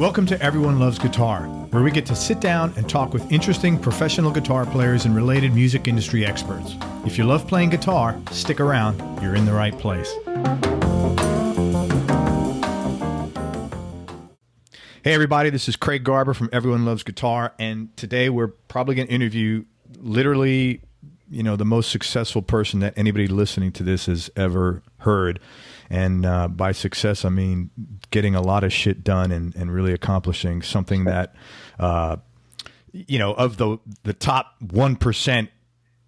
Welcome to Everyone Loves Guitar, where we get to sit down and talk with interesting professional guitar players and related music industry experts. If you love playing guitar, stick around. You're in the right place. Hey everybody, this is Craig Garber from Everyone Loves Guitar, and today we're probably going to interview literally, the most successful person that anybody listening to this has ever heard. And by success, I mean getting a lot of shit done and really accomplishing something that, of the top 1%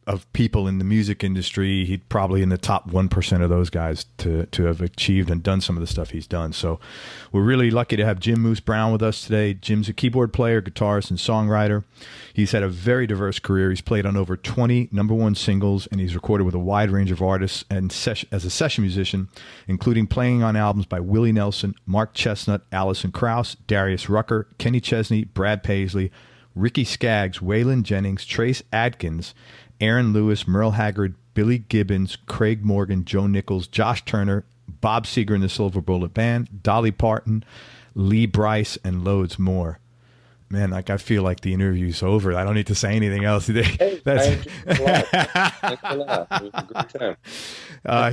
of people in the music industry, he'd probably in the top 1% of those guys to have achieved and done some of the stuff he's done. So we're really lucky to have Jim Moose Brown with us today. Jim's a keyboard player, guitarist, and songwriter. He's had a very diverse career. He's played on over 20 number one singles, and he's recorded with a wide range of artists and as a session musician, including playing on albums by Willie Nelson, Mark Chesnutt, Alison, Kraus, Darius, Rucker, Kenny Chesney, Brad Paisley, Ricky Skaggs, Waylon, Jennings, Trace Adkins, Aaron Lewis, Merle Haggard, Billy Gibbons, Craig Morgan, Joe Nichols, Josh Turner, Bob Seger and the Silver Bullet Band, Dolly Parton, Lee Brice, and loads more. Man, I feel like the interview's over. I don't need to say anything else today. Hey, thanks a lot. It was a great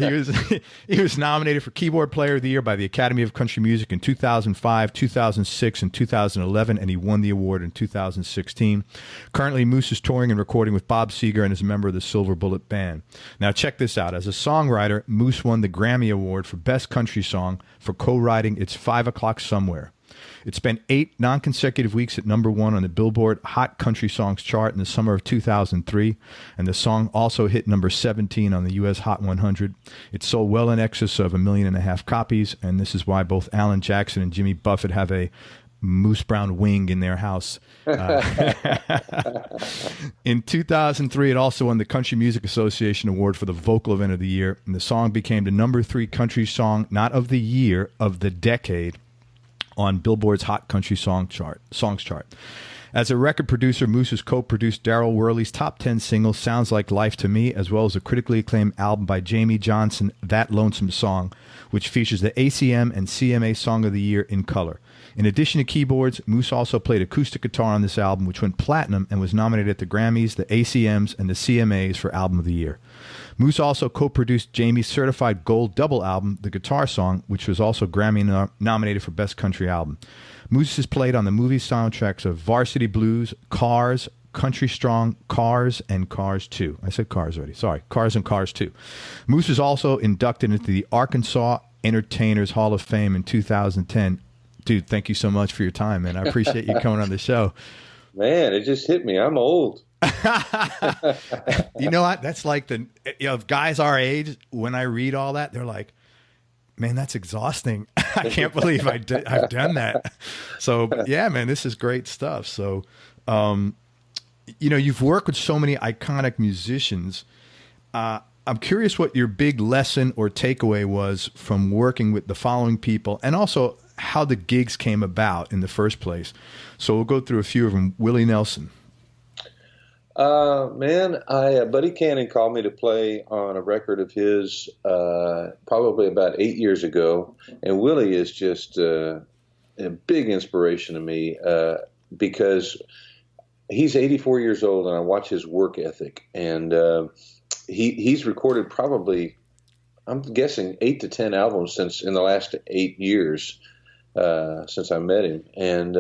time. He was nominated for Keyboard Player of the Year by the Academy of Country Music in 2005, 2006, and 2011, and he won the award in 2016. Currently, Moose is touring and recording with Bob Seger and is a member of the Silver Bullet Band. Now, check this out. As a songwriter, Moose won the Grammy Award for Best Country Song for co-writing It's 5 O'Clock Somewhere. It spent 8 non-consecutive weeks at number 1 on the Billboard Hot Country Songs chart in the summer of 2003, and the song also hit number 17 on the U.S. Hot 100. It sold well in excess of 1.5 million copies, and this is why both Alan Jackson and Jimmy Buffett have a Moose Brown wing in their house. In 2003, it also won the Country Music Association Award for the Vocal Event of the Year, and the song became the number 3 country song, not of the year, of the decade, on Billboard's Hot Country Songs chart. As a record producer, Moose has co-produced Darryl Worley's top 10 single, Sounds Like Life to Me, as well as a critically acclaimed album by Jamey Johnson, That Lonesome Song, which features the ACM and CMA Song of the Year in color. In addition to keyboards, Moose also played acoustic guitar on this album, which went platinum and was nominated at the Grammys, the ACMs, and the CMAs for Album of the Year. Moose also co-produced Jamey's certified gold double album, The Guitar Song, which was also Grammy nominated for Best Country Album. Moose has played on the movie soundtracks of Varsity Blues, Cars, Country Strong, Cars, and Cars 2. I said Cars already. Sorry, Cars and Cars 2. Moose is also inducted into the Arkansas Entertainers Hall of Fame in 2010. Dude, thank you so much for your time, man. I appreciate you coming on the show. Man, it just hit me. I'm old. You know what? That's like guys our age, when I read all that, they're like, man, that's exhausting. I can't believe I've done that. So yeah, man, this is great stuff. So, you've worked with so many iconic musicians. I'm curious what your big lesson or takeaway was from working with the following people, and also how the gigs came about in the first place. So we'll go through a few of them. Willie Nelson. Buddy Cannon called me to play on a record of his probably about 8 years ago, and Willie is just a big inspiration to me because he's 84 years old, and I watch his work ethic, and he's recorded probably, I'm guessing, 8 to 10 albums in the last 8 years since I met him, and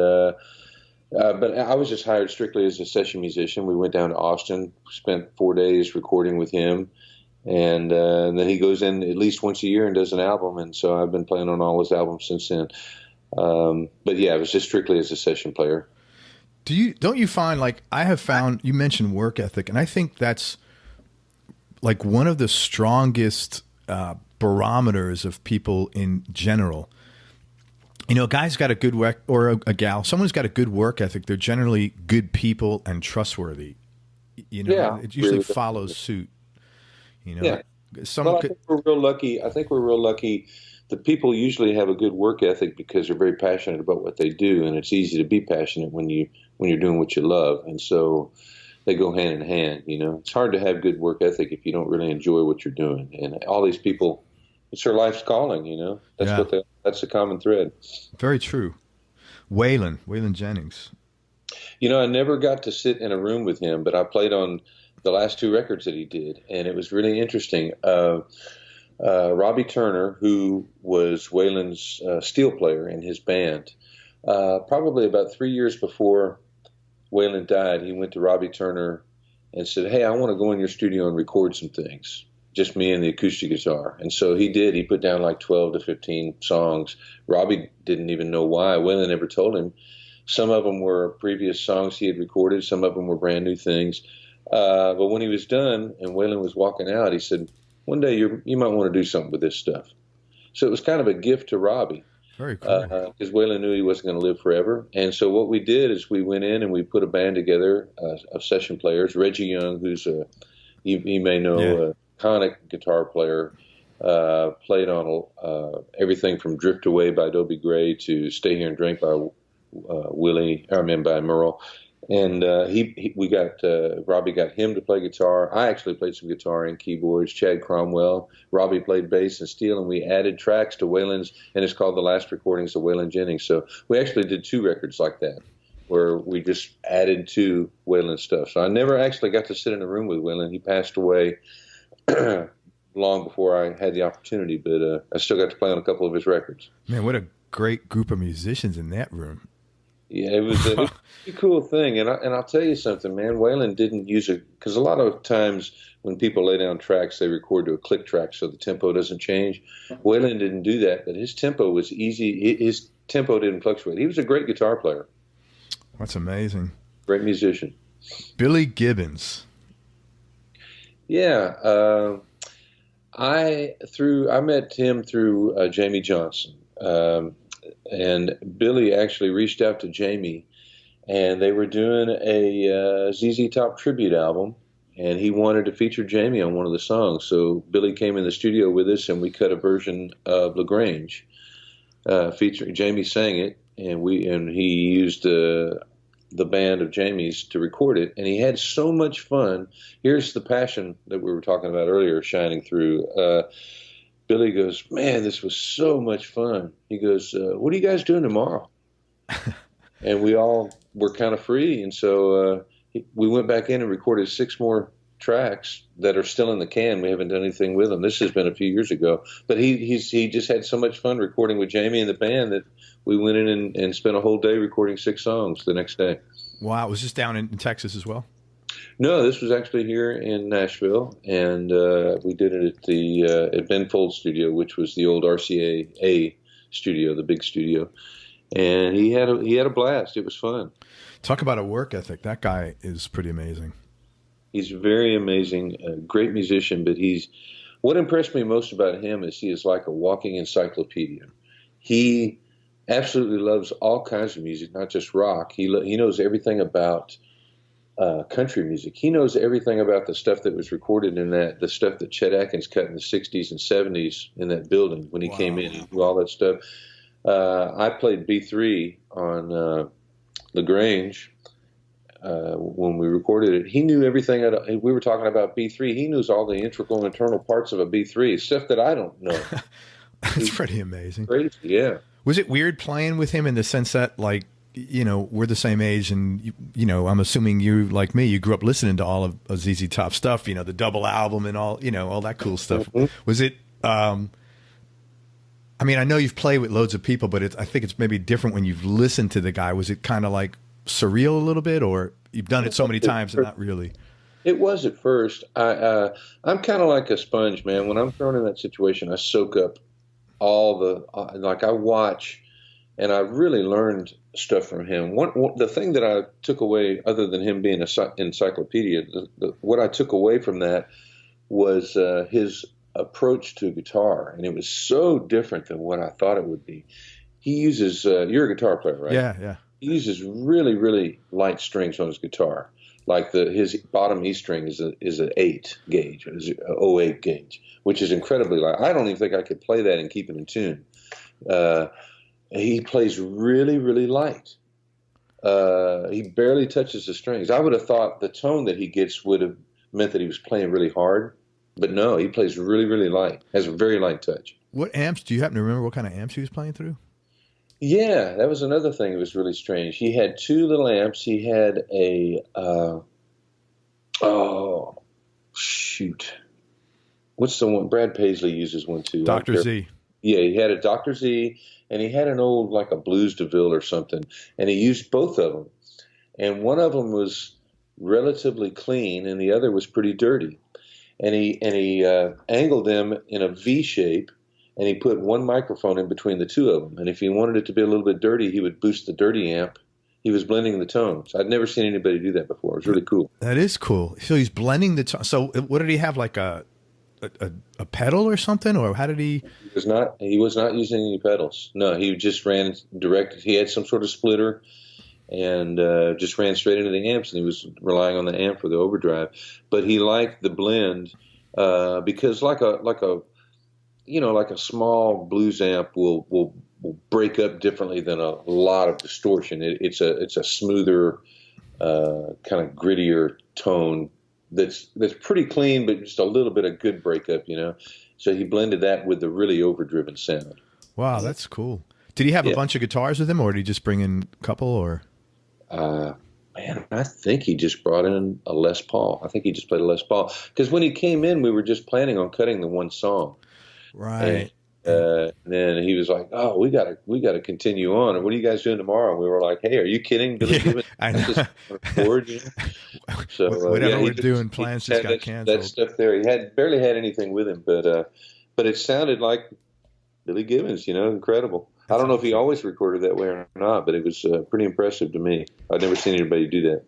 but I was just hired strictly as a session musician. We went down to Austin, spent 4 days recording with him, and then he goes in at least once a year and does an album, and so I've been playing on all his albums since then. But yeah, it was just strictly as a session player. Don't you find, like I have found, you mentioned work ethic, and I think that's like one of the strongest barometers of people in general. A guy's got a good work, or a gal, someone's got a good work ethic. They're generally good people and trustworthy. It usually follows suit. Yeah. I think we're real lucky. The people usually have a good work ethic because they're very passionate about what they do, and it's easy to be passionate when you're doing what you love, and so they go hand in hand. It's hard to have good work ethic if you don't really enjoy what you're doing. And all these people, it's their life's calling. That's the common thread. Very true. Waylon Jennings. I never got to sit in a room with him, but I played on the last 2 records that he did, and it was really interesting. Robbie Turner, who was Waylon's steel player in his band, probably about 3 years before Waylon died, he went to Robbie Turner and said, "Hey, I want to go in your studio and record some things, just me and the acoustic guitar." And so he did. He put down like 12 to 15 songs. Robbie didn't even know why. Waylon never told him. Some of them were previous songs he had recorded. Some of them were brand new things. But when he was done and Waylon was walking out, he said, "One day you might want to do something with this stuff." So it was kind of a gift to Robbie. Very cool. Because Waylon knew he wasn't going to live forever. And so what we did is we went in and we put a band together of session players. Reggie Young, who's you may know, iconic guitar player, played on everything from Drift Away by Dobie Gray to Stay Here and Drink by by Merle. And Robbie got him to play guitar. I actually played some guitar and keyboards. Chad Cromwell. Robbie played bass and steel, and we added tracks to Waylon's, and it's called The Last Recordings of Waylon Jennings. So we actually did 2 records like that, where we just added to Waylon's stuff. So I never actually got to sit in a room with Waylon. He passed away long before I had the opportunity, but I still got to play on a couple of his records. Man, what a great group of musicians in that room. Yeah, it was a pretty cool thing. And I'll tell you something, man. Waylon didn't use it because a lot of times when people lay down tracks, they record to a click track so the tempo doesn't change. Waylon didn't do that, but his tempo was easy. His tempo didn't fluctuate. He was a great guitar player. That's amazing. Great musician. Billy Gibbons. Yeah. I met him through Jamey Johnson. And Billy actually reached out to Jamey, and they were doing a ZZ Top tribute album, and he wanted to feature Jamey on one of the songs. So Billy came in the studio with us, and we cut a version of LaGrange, featuring Jamey sang it, and he used the band of Jamey's to record it, and he had so much fun. Here's the passion that we were talking about earlier shining through. Billy goes, "Man, this was so much fun." He goes, "What are you guys doing tomorrow?" And we all were kind of free. And so we went back in and recorded 6 more tracks that are still in the can. We haven't done anything with them. This has been a few years ago. But he just had so much fun recording with Jamey and the band that we went in and spent a whole day recording 6 songs the next day. Wow. Was this down in Texas as well? No, this was actually here in Nashville, and we did it at Ben Folds Studio, which was the old RCA studio, the big studio. And he had a blast. It was fun. Talk about a work ethic. That guy is pretty amazing. He's very amazing, a great musician. But what impressed me most about him is he is like a walking encyclopedia. He absolutely loves all kinds of music, not just rock. He knows everything about country music. He knows everything about the stuff that was recorded in the stuff that Chet Atkins cut in the 60s and 70s in that building when he came in and all that stuff. I played B3 on LaGrange when we recorded it. He knew everything. We were talking about B3. He knows all the integral and internal parts of a B3, stuff that I don't know. That's pretty amazing. Crazy, yeah. Was it weird playing with him in the sense that, like, we're the same age, and I'm assuming you, like me, you grew up listening to all of ZZ Top stuff, the double album and all that cool stuff. Mm-hmm. Was it? I know you've played with loads of people, but I think it's maybe different when you've listened to the guy. Was it kind of like surreal a little bit, or you've done it so many times and not really? It was at first. I'm kind of like a sponge, man. When I'm thrown in that situation, I soak up all I watch. And I really learned stuff from him. The thing that I took away, other than him being an encyclopedia, what I took away from that was his approach to guitar. And it was so different than what I thought it would be. He uses, you're a guitar player, right? Yeah. He uses really, really light strings on his guitar. Like his bottom E string is an 8 gauge, is an 08 gauge, which is incredibly light. I don't even think I could play that and keep it in tune. He plays really, really light. He barely touches the strings. I would have thought the tone that he gets would have meant that he was playing really hard. But no, he plays really, really light. Has a very light touch. What amps? Do you happen to remember what kind of amps he was playing through? Yeah, that was another thing that was really strange. He had two little amps. He had a oh shoot, what's the one? Brad Paisley uses one too. Dr. Z. Yeah, he had a Dr. Z, and he had an old like a Blues DeVille or something, and he used both of them. And one of them was relatively clean, and the other was pretty dirty. And he angled them in a V shape, and he put one microphone in between the two of them. And if he wanted it to be a little bit dirty, he would boost the dirty amp. He was blending the tones. I'd never seen anybody do that before. It was really cool. That is cool. So he's blending the tone. So what did he have, like a pedal or something, or how did he? He was not using any pedals. No, he just ran direct. He had some sort of splitter, and just ran straight into the amps, and he was relying on the amp for the overdrive. But he liked the blend because like a small blues amp will break up differently than a lot of distortion. It's a smoother, kind of grittier tone that's pretty clean, but just a little bit of good breakup, So he blended that with the really overdriven sound. Wow, that's cool. Did he have a bunch of guitars with him, or did he just bring in a couple, or? Man, I think he just brought in a Les Paul. I think he just played a Les Paul. Because when he came in, we were just planning on cutting the one song. Right. And then he was like, "Oh, we gotta continue on. And what are you guys doing tomorrow?" And we were like, "Hey, are you kidding, Billy Gibbons?" I know. So whatever we're doing, plans just got canceled. That stuff there. He barely had anything with him, but it sounded like Billy Gibbons. Incredible. I don't know if he always recorded that way or not, but it was pretty impressive to me. I'd never seen anybody do that.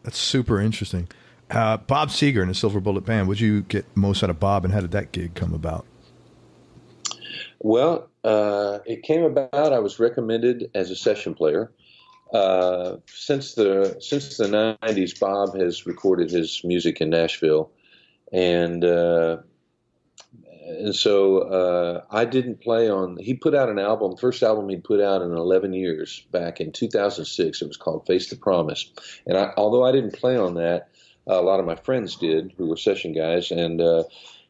That's super interesting. Bob Seger and the Silver Bullet Band. Would you get most out of Bob, and how did that gig come about? Well, it came about. I was recommended as a session player. Since the 90s, Bob has recorded his music in Nashville, and so I didn't play on. He put out an album, first album he'd put out in 11 years, back in 2006. It was called Face the Promise, and although I didn't play on that, a lot of my friends did, who were session guys, and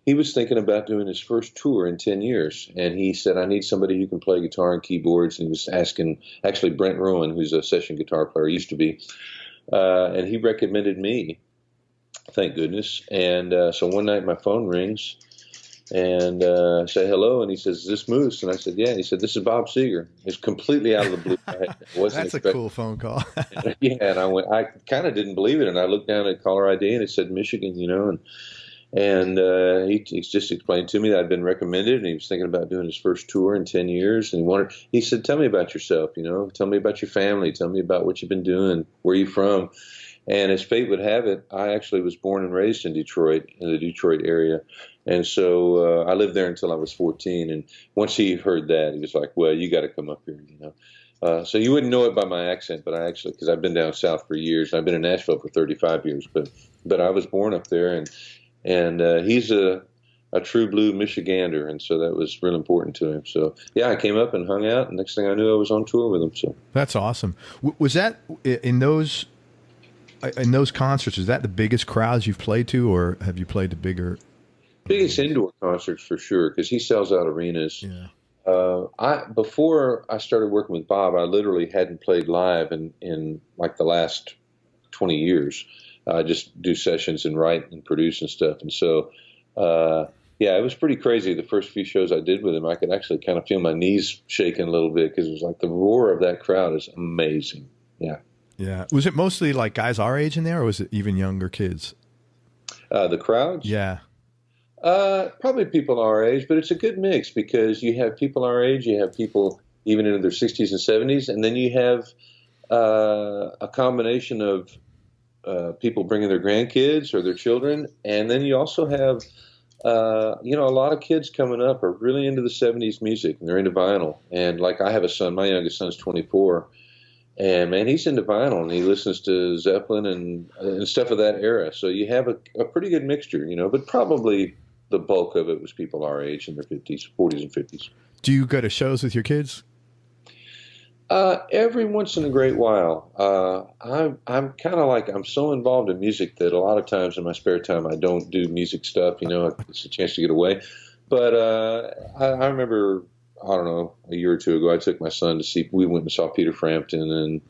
he was thinking about doing his first tour in 10 years. And he said, I need somebody who can play guitar and keyboards. And he was asking, actually, Brent Rowan, who's a session guitar player, used to be, and he recommended me, thank goodness. And so one night my phone rings, and I say hello, and he says, is this Moose? And I said, yeah. And he said, this is Bob Seger. It's completely out of the blue. That's a cool phone call. Yeah, and I kind of didn't believe it. And I looked down at caller ID, and it said Michigan, and he just explained to me that I'd been recommended, and he was thinking about doing his first tour in 10 years. And he said, tell me about yourself, tell me about your family, tell me about what you've been doing, where you from. And as fate would have it, I actually was born and raised in Detroit, in the Detroit area. And so I lived there until I was 14. And once he heard that, he was like, well, you got to come up here, So you wouldn't know it by my accent, but because I've been down south for years. I've been in Nashville for 35 years, but I was born up there, and he's a true blue Michigander, and so that was real important to him. So yeah, I came up and hung out, and next thing I knew, I was on tour with him. So that's awesome. Was that in those concerts? Is that the biggest crowds you've played to, or have you played to bigger? Biggest indoor concerts for sure, because he sells out arenas. Yeah. Before I started working with Bob, I literally hadn't played live in like the last 20 years. I just do sessions and write and produce and stuff. And so, yeah, it was pretty crazy. The first few shows I did with him, I could actually kind of feel my knees shaking a little bit, because it was like the roar of that crowd is amazing. Yeah. Yeah. Was it mostly like guys our age in there, or was it even younger kids? The crowds? Yeah. Probably people our age, but it's a good mix, because you have people our age, you have people even into their 60s and 70s, and then you have a combination of people bringing their grandkids or their children, and then you also have a lot of kids coming up are really into the 70s music, and they're into vinyl. And like, I have a son, my youngest son's 24, and man, he's into vinyl, and he listens to Zeppelin and stuff of that era. So you have a pretty good mixture, but probably the bulk of it was people our age in their 50s, 40s, and 50s. Do you go to shows with your kids? Every once in a great while. I'm kind of like, I'm so involved in music that a lot of times in my spare time I don't do music stuff. It's a chance to get away. But I remember I don't know, a year or two ago, I took my son to see. We went and saw Peter Frampton,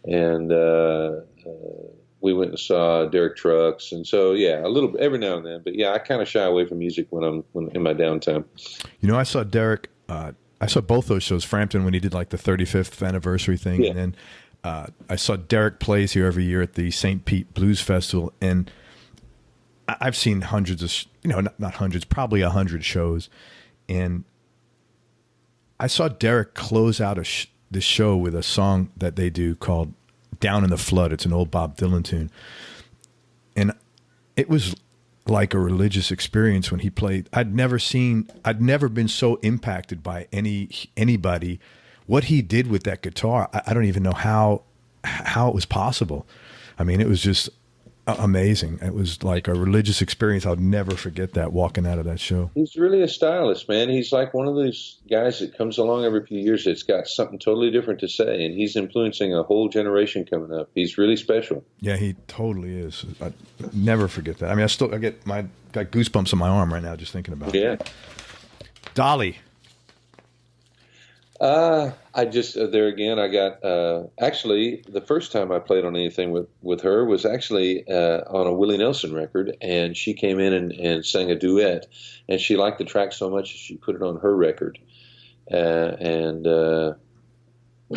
and we went and saw Derek Trucks, and so yeah, a little bit every now and then. But yeah, I kind of shy away from music when in my downtime. I saw Derek. I saw both those shows. Frampton when he did like the 35th anniversary thing, Yeah. and then I saw Derek plays here every year at the St. Pete Blues Festival, and I've seen hundreds of not hundreds, probably 100 shows, and I saw Derek close out the show with a song that they do called "Down in the Flood." It's an old Bob Dylan tune, and it was like a religious experience when he played. I'd never been so impacted by anybody. What he did with that guitar, I don't even know how it was possible. I mean, it was just amazing. It was like a religious experience. I'll never forget that, walking out of that show. He's really a stylist, man. He's like one of those guys that comes along every few years that's got something totally different to say, and he's influencing a whole generation coming up. He's really special. Yeah, he totally is. I never forget that. I mean, I got goosebumps on my arm right now just thinking about it. Yeah. Dolly. I just there again. I got actually the first time I played on anything with her was actually on a Willie Nelson record, and she came in and sang a duet, and she liked the track so much she put it on her record, and I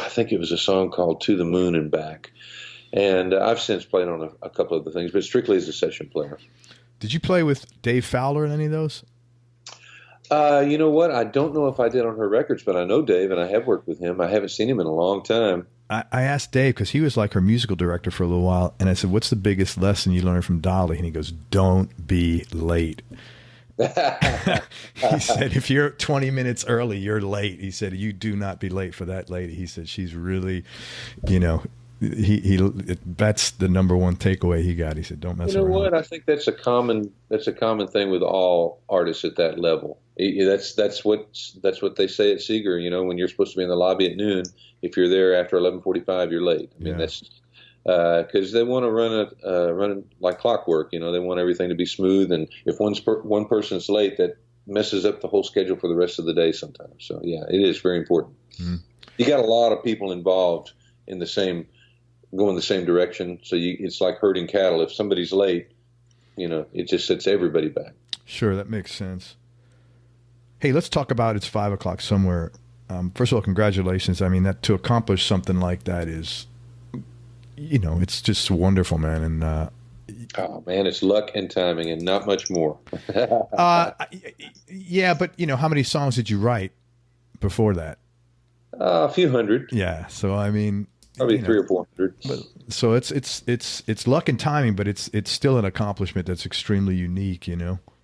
think it was a song called "To the Moon and Back," and I've since played on a couple of the things, but strictly as a session player. Did you play with Dave Fowler in any of those? You know what? I don't know if I did on her records, but I know Dave, and I have worked with him. I haven't seen him in a long time. I asked Dave, because he was like her musical director for a little while, and I said, "What's the biggest lesson you learned from Dolly?" And he goes, "Don't be late." He said, "If you're 20 minutes early, you're late." He said, "You do not be late for that lady." He said, "She's really, that's the number one takeaway he got." He said, "Don't mess around." You know what? I think that's a common thing with all artists at that level. That's what they say at Seger. When you're supposed to be in the lobby at noon, if you're there after 11:45, you're late. I mean, that's because they want to run it like clockwork. They want everything to be smooth, and if one person's late, that messes up the whole schedule for the rest of the day sometimes. So yeah, it is very important. Mm. You got a lot of people involved in going the same direction. So it's like herding cattle. If somebody's late, it just sets everybody back. Sure, that makes sense. Hey, let's talk about It's 5 O'Clock Somewhere. First of all, congratulations. I mean, that to accomplish something like that is, it's just wonderful, man. And oh man, it's luck and timing, and not much more. Yeah, but how many songs did you write before that? A few hundred. Yeah, so I mean, probably 300 or 400. But so it's luck and timing, but it's still an accomplishment that's extremely unique.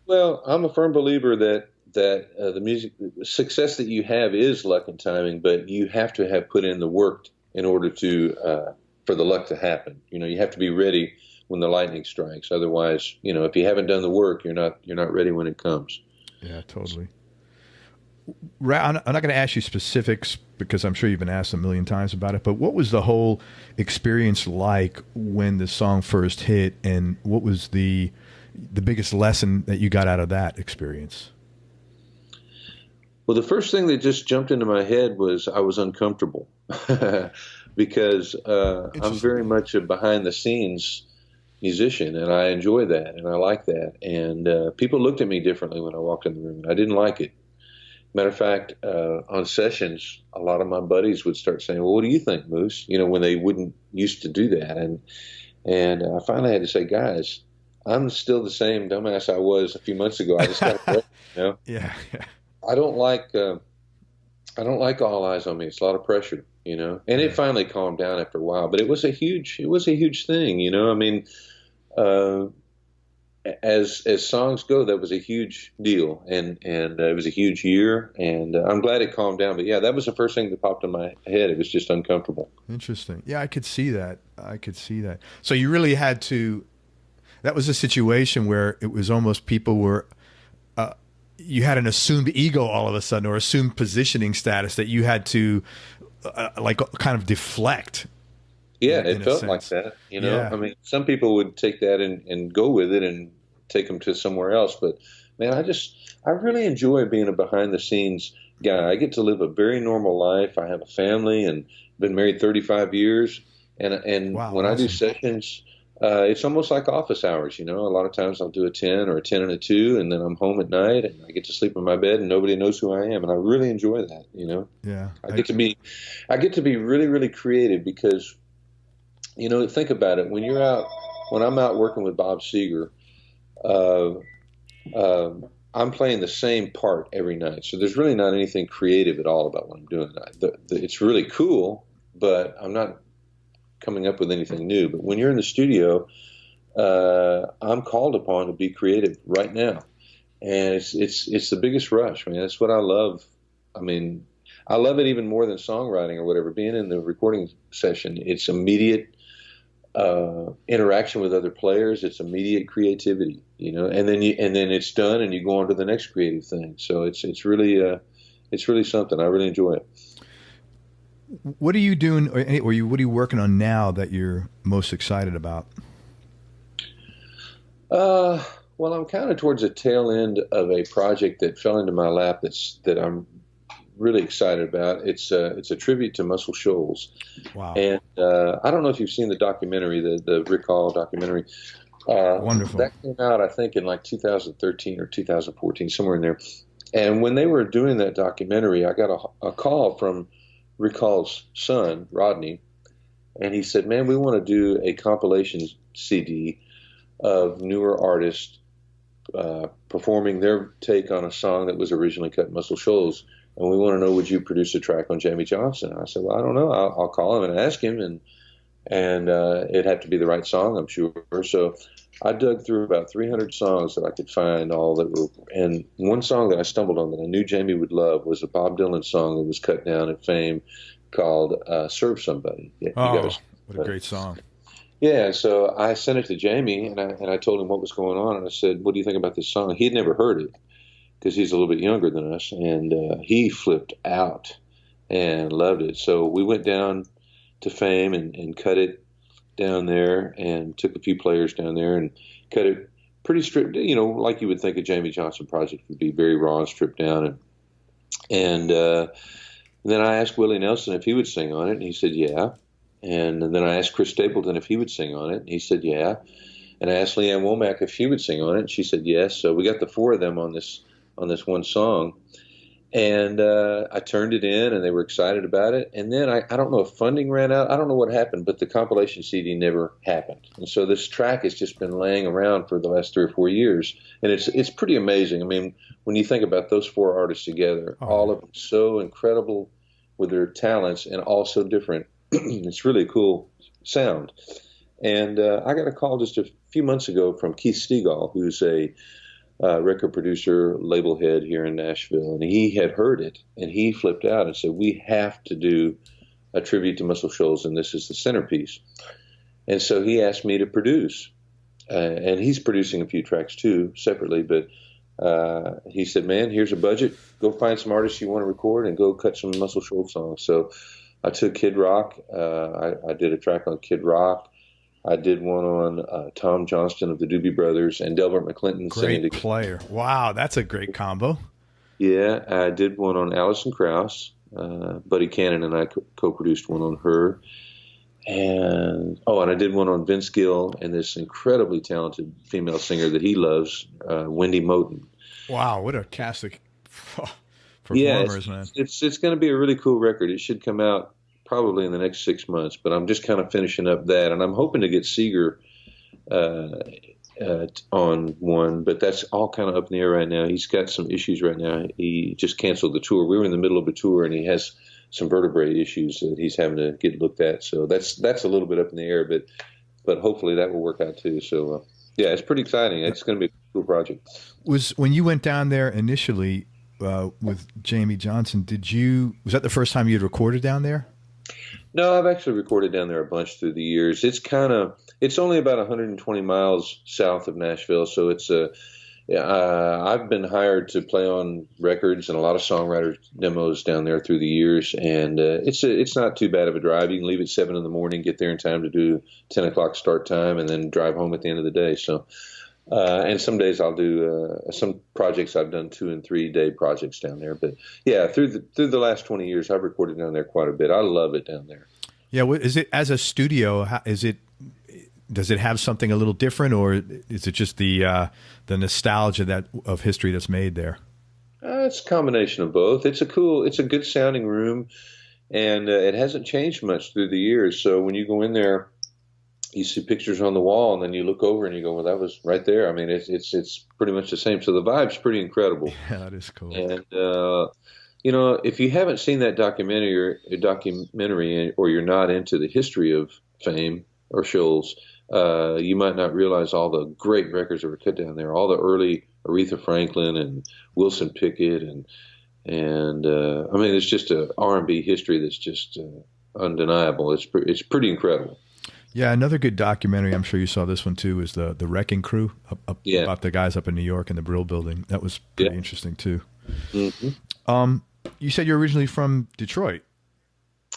Well, I'm a firm believer that the music success that you have is luck and timing, but you have to have put in the work in order for the luck to happen. You have to be ready when the lightning strikes. Otherwise, if you haven't done the work, you're not ready when it comes. Yeah, totally. I'm not going to ask you specifics because I'm sure you've been asked a million times about it, but what was the whole experience like when the song first hit, and what was the biggest lesson that you got out of that experience? Well, the first thing that just jumped into my head was I was uncomfortable because I'm very much a behind-the-scenes musician, and I enjoy that, and I like that. And people looked at me differently when I walked in the room, and I didn't like it. Matter of fact, on sessions, a lot of my buddies would start saying, "Well, what do you think, Moose?" When they wouldn't used to do that. And I finally had to say, "Guys, I'm still the same dumbass I was a few months ago. I just got to Yeah. I don't like all eyes on me. It's a lot of pressure, And it finally calmed down after a while, but it was a huge thing, I mean, as songs go, that was a huge deal, and it was a huge year, and I'm glad it calmed down. But yeah, that was the first thing that popped in my head. It was just uncomfortable. Interesting. Yeah, I could see that. So you really had to. That was a situation where it was almost people were. You had an assumed ego all of a sudden, or assumed positioning status that you had to, kind of deflect. Yeah, it felt like that. Yeah. I mean, some people would take that and go with it and take them to somewhere else. But man, I really enjoy being a behind the scenes guy. I get to live a very normal life. I have a family and been married 35 years. And Wow, when I do awesome. sessions, it's almost like office hours. A lot of times I'll do a 10 or a 10 and a 2, and then I'm home at night and I get to sleep in my bed and nobody knows who I am. And I really enjoy that. Yeah. I get to be really, really creative because, think about it. When I'm out working with Bob Seger, uh, I'm playing the same part every night. So there's really not anything creative at all about what I'm doing. It's really cool, but I'm not coming up with anything new. But when you're in the studio, I'm called upon to be creative right now. And it's the biggest rush, man. That's what I love. I mean, I love it even more than songwriting or whatever. Being in the recording session, it's immediate interaction with other players. It's immediate creativity, and then it's done, and you go on to the next creative thing. So it's really something. I really enjoy it. What are you doing, what are you working on now that you're most excited about? Well, I'm kind of towards the tail end of a project that fell into my lap that I'm really excited about. It's a tribute to Muscle Shoals. Wow. And I don't know if you've seen the documentary, the Recall documentary. Wonderful. That came out, I think, in like 2013 or 2014, somewhere in there. And when they were doing that documentary, I got a call from Recall's son, Rodney, and he said, "Man, we want to do a compilation CD of newer artists performing their take on a song that was originally cut in Muscle Shoals. And we want to know, would you produce a track on Jamey Johnson?" And I said, "Well, I don't know. I'll call him and ask him, and it'd have to be the right song, I'm sure." So I dug through about 300 songs that I could find, all that were, and one song that I stumbled on that I knew Jamey would love was a Bob Dylan song that was cut down at Fame called "Serve Somebody." Yeah, what a great song. Yeah, so I sent it to Jamey, and I told him what was going on, and I said, "What do you think about this song?" He had never heard it because he's a little bit younger than us, and he flipped out and loved it. So we went down to Fame and cut it down there, and took a few players down there and cut it pretty stripped, like you would think a Jamey Johnson project would be, very raw and stripped down. And then I asked Willie Nelson if he would sing on it, and he said, yeah. And then I asked Chris Stapleton if he would sing on it, and he said, yeah. And I asked Leanne Womack if she would sing on it, and she said yes. So we got the four of them on this one song. And I turned it in, and they were excited about it. And then I don't know if funding ran out. I don't know what happened, but the compilation CD never happened. And so this track has just been laying around for the last 3 or 4 years. And it's pretty amazing. I mean, when you think about those four artists together, all of them so incredible with their talents and all so different. It's really a cool sound. And I got a call just a few months ago from Keith Stegall, who's a record producer, label head here in Nashville, and he had heard it, and he flipped out and said, "We have to do a tribute to Muscle Shoals, and this is the centerpiece." And so he asked me to produce, and he's producing a few tracks too, separately, but he said, "Man, here's a budget. Go find some artists you want to record and go cut some Muscle Shoals songs." So I took Kid Rock. I did a track on Kid Rock. I did one on Tom Johnston of the Doobie Brothers and Delbert McClinton. Great player. Wow, that's a great combo. Yeah, I did one on Alison Kraus. Buddy Cannon and I co-produced one on her. And I did one on Vince Gill and this incredibly talented female singer that he loves, Wendy Moten. Wow, what a cast of performers, man. It's going to be a really cool record. It should come out probably in the next 6 months, but I'm just kind of finishing up that, and I'm hoping to get Seger on one, but that's all kind of up in the air right now. He's got some issues right now. He just canceled the tour. We were in the middle of a tour, and he has some vertebrae issues that he's having to get looked at. So that's a little bit up in the air, but hopefully that will work out too. So yeah, it's pretty exciting. It's going to be a cool project. Was when you went down there initially with Jamey Johnson, was that the first time you had recorded down there? No, I've actually recorded down there a bunch through the years. It's only about 120 miles south of Nashville, so I've been hired to play on records and a lot of songwriter demos down there through the years, and it's not too bad of a drive. You can leave at 7 in the morning, get there in time to do 10 o'clock start time, and then drive home at the end of the day. So And some days I'll do some projects. I've done 2 and 3 day projects down there. But yeah, through the last 20 years, I've recorded down there quite a bit. I love it down there. Yeah, is it as a studio? Does it have something a little different, or is it just the nostalgia of history that's made there? It's a combination of both. It's a good sounding room, and it hasn't changed much through the years. So when you go in there, you see pictures on the wall, and then you look over and you go, "Well, that was right there." I mean, it's pretty much the same. So the vibe's pretty incredible. Yeah, that is cool. And if you haven't seen that documentary, or you're not into the history of Fame or Shoals, you might not realize all the great records that were cut down there. All the early Aretha Franklin and Wilson Pickett, and I mean, it's just a R&B history that's just undeniable. It's pretty incredible. Yeah, another good documentary, I'm sure you saw this one too, is the Wrecking Crew about the guys up in New York in the Brill Building. That was pretty interesting too. Mm-hmm. You said you're originally from Detroit.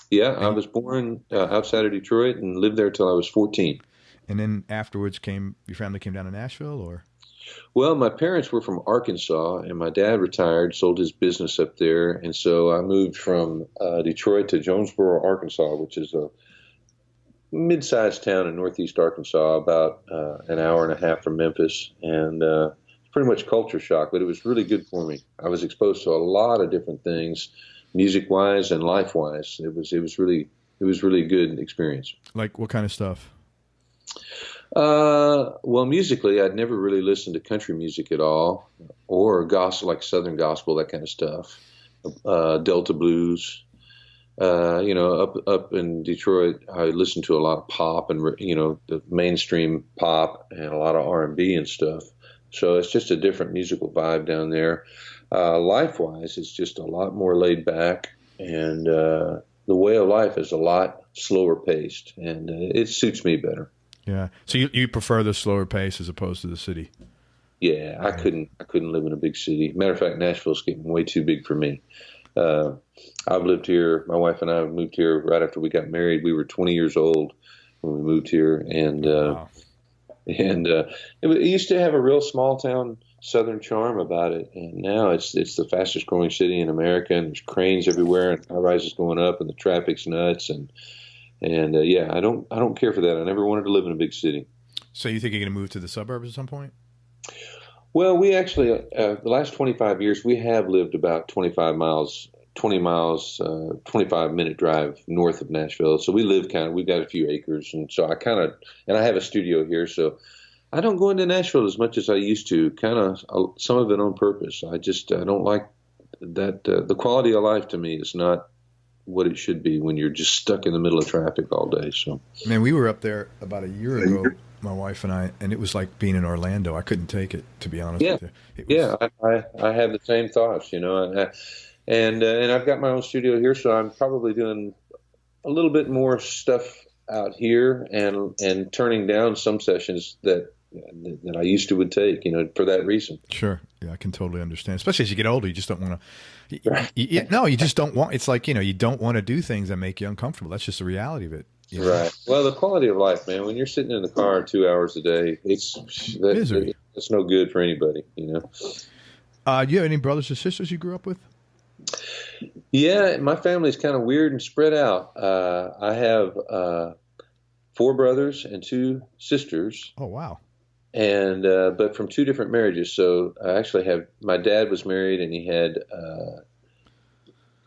Yeah, I was born outside of Detroit and lived there till I was 14. And then afterwards your family came down to Nashville, or? Well, my parents were from Arkansas, and my dad retired, sold his business up there, and so I moved from Detroit to Jonesboro, Arkansas, which is a mid-sized town in northeast Arkansas, about an hour and a half from Memphis, and pretty much culture shock, but it was really good for me. I was exposed to a lot of different things, music-wise and life-wise. It was really good experience. Like what kind of stuff? Well, musically, I'd never really listened to country music at all, or gospel, like Southern gospel, that kind of stuff. Delta blues. Up in Detroit, I listened to a lot of pop and the mainstream pop and a lot of R&B and stuff. So it's just a different musical vibe down there. Life-wise, it's just a lot more laid back, and the way of life is a lot slower paced, and it suits me better. Yeah. So you prefer the slower pace as opposed to the city? Yeah, I couldn't live in a big city. Matter of fact, Nashville's getting way too big for me. I've lived here. My wife and I moved here right after we got married. We were 20 years old when we moved here, and wow. It used to have a real small town Southern charm about it, and now it's the fastest growing city in America, and there's cranes everywhere, and high rises going up, and the traffic's nuts, and yeah, I don't care for that. I never wanted to live in a big city. So you think you're going to move to the suburbs at some point? Well, we actually the last 25 years we have lived about 20 miles, 25-minute drive north of Nashville. So we live we've got a few acres, and so and I have a studio here, so I don't go into Nashville as much as I used to. Some of it on purpose. I don't like that. The quality of life to me is not what it should be when you're just stuck in the middle of traffic all day. So, man, we were up there about a year ago, my wife and I, and it was like being in Orlando. I couldn't take it, to be honest with you. I have the same thoughts, and I've got my own studio here, so I'm probably doing a little bit more stuff out here and turning down some sessions that I used to would take, for that reason. Sure. Yeah, I can totally understand. Especially as you get older, you just don't want to. You just don't want. It's like you don't want to do things that make you uncomfortable. That's just the reality of it. Right. Well, the quality of life, man. When you're sitting in the car 2 hours a day, it's no good for anybody. Do you have any brothers or sisters you grew up with? Yeah, my family's kind of weird and spread out. I have 4 brothers and 2 sisters. Oh, wow. And but from 2 different marriages. So I actually have, my dad was married, and he had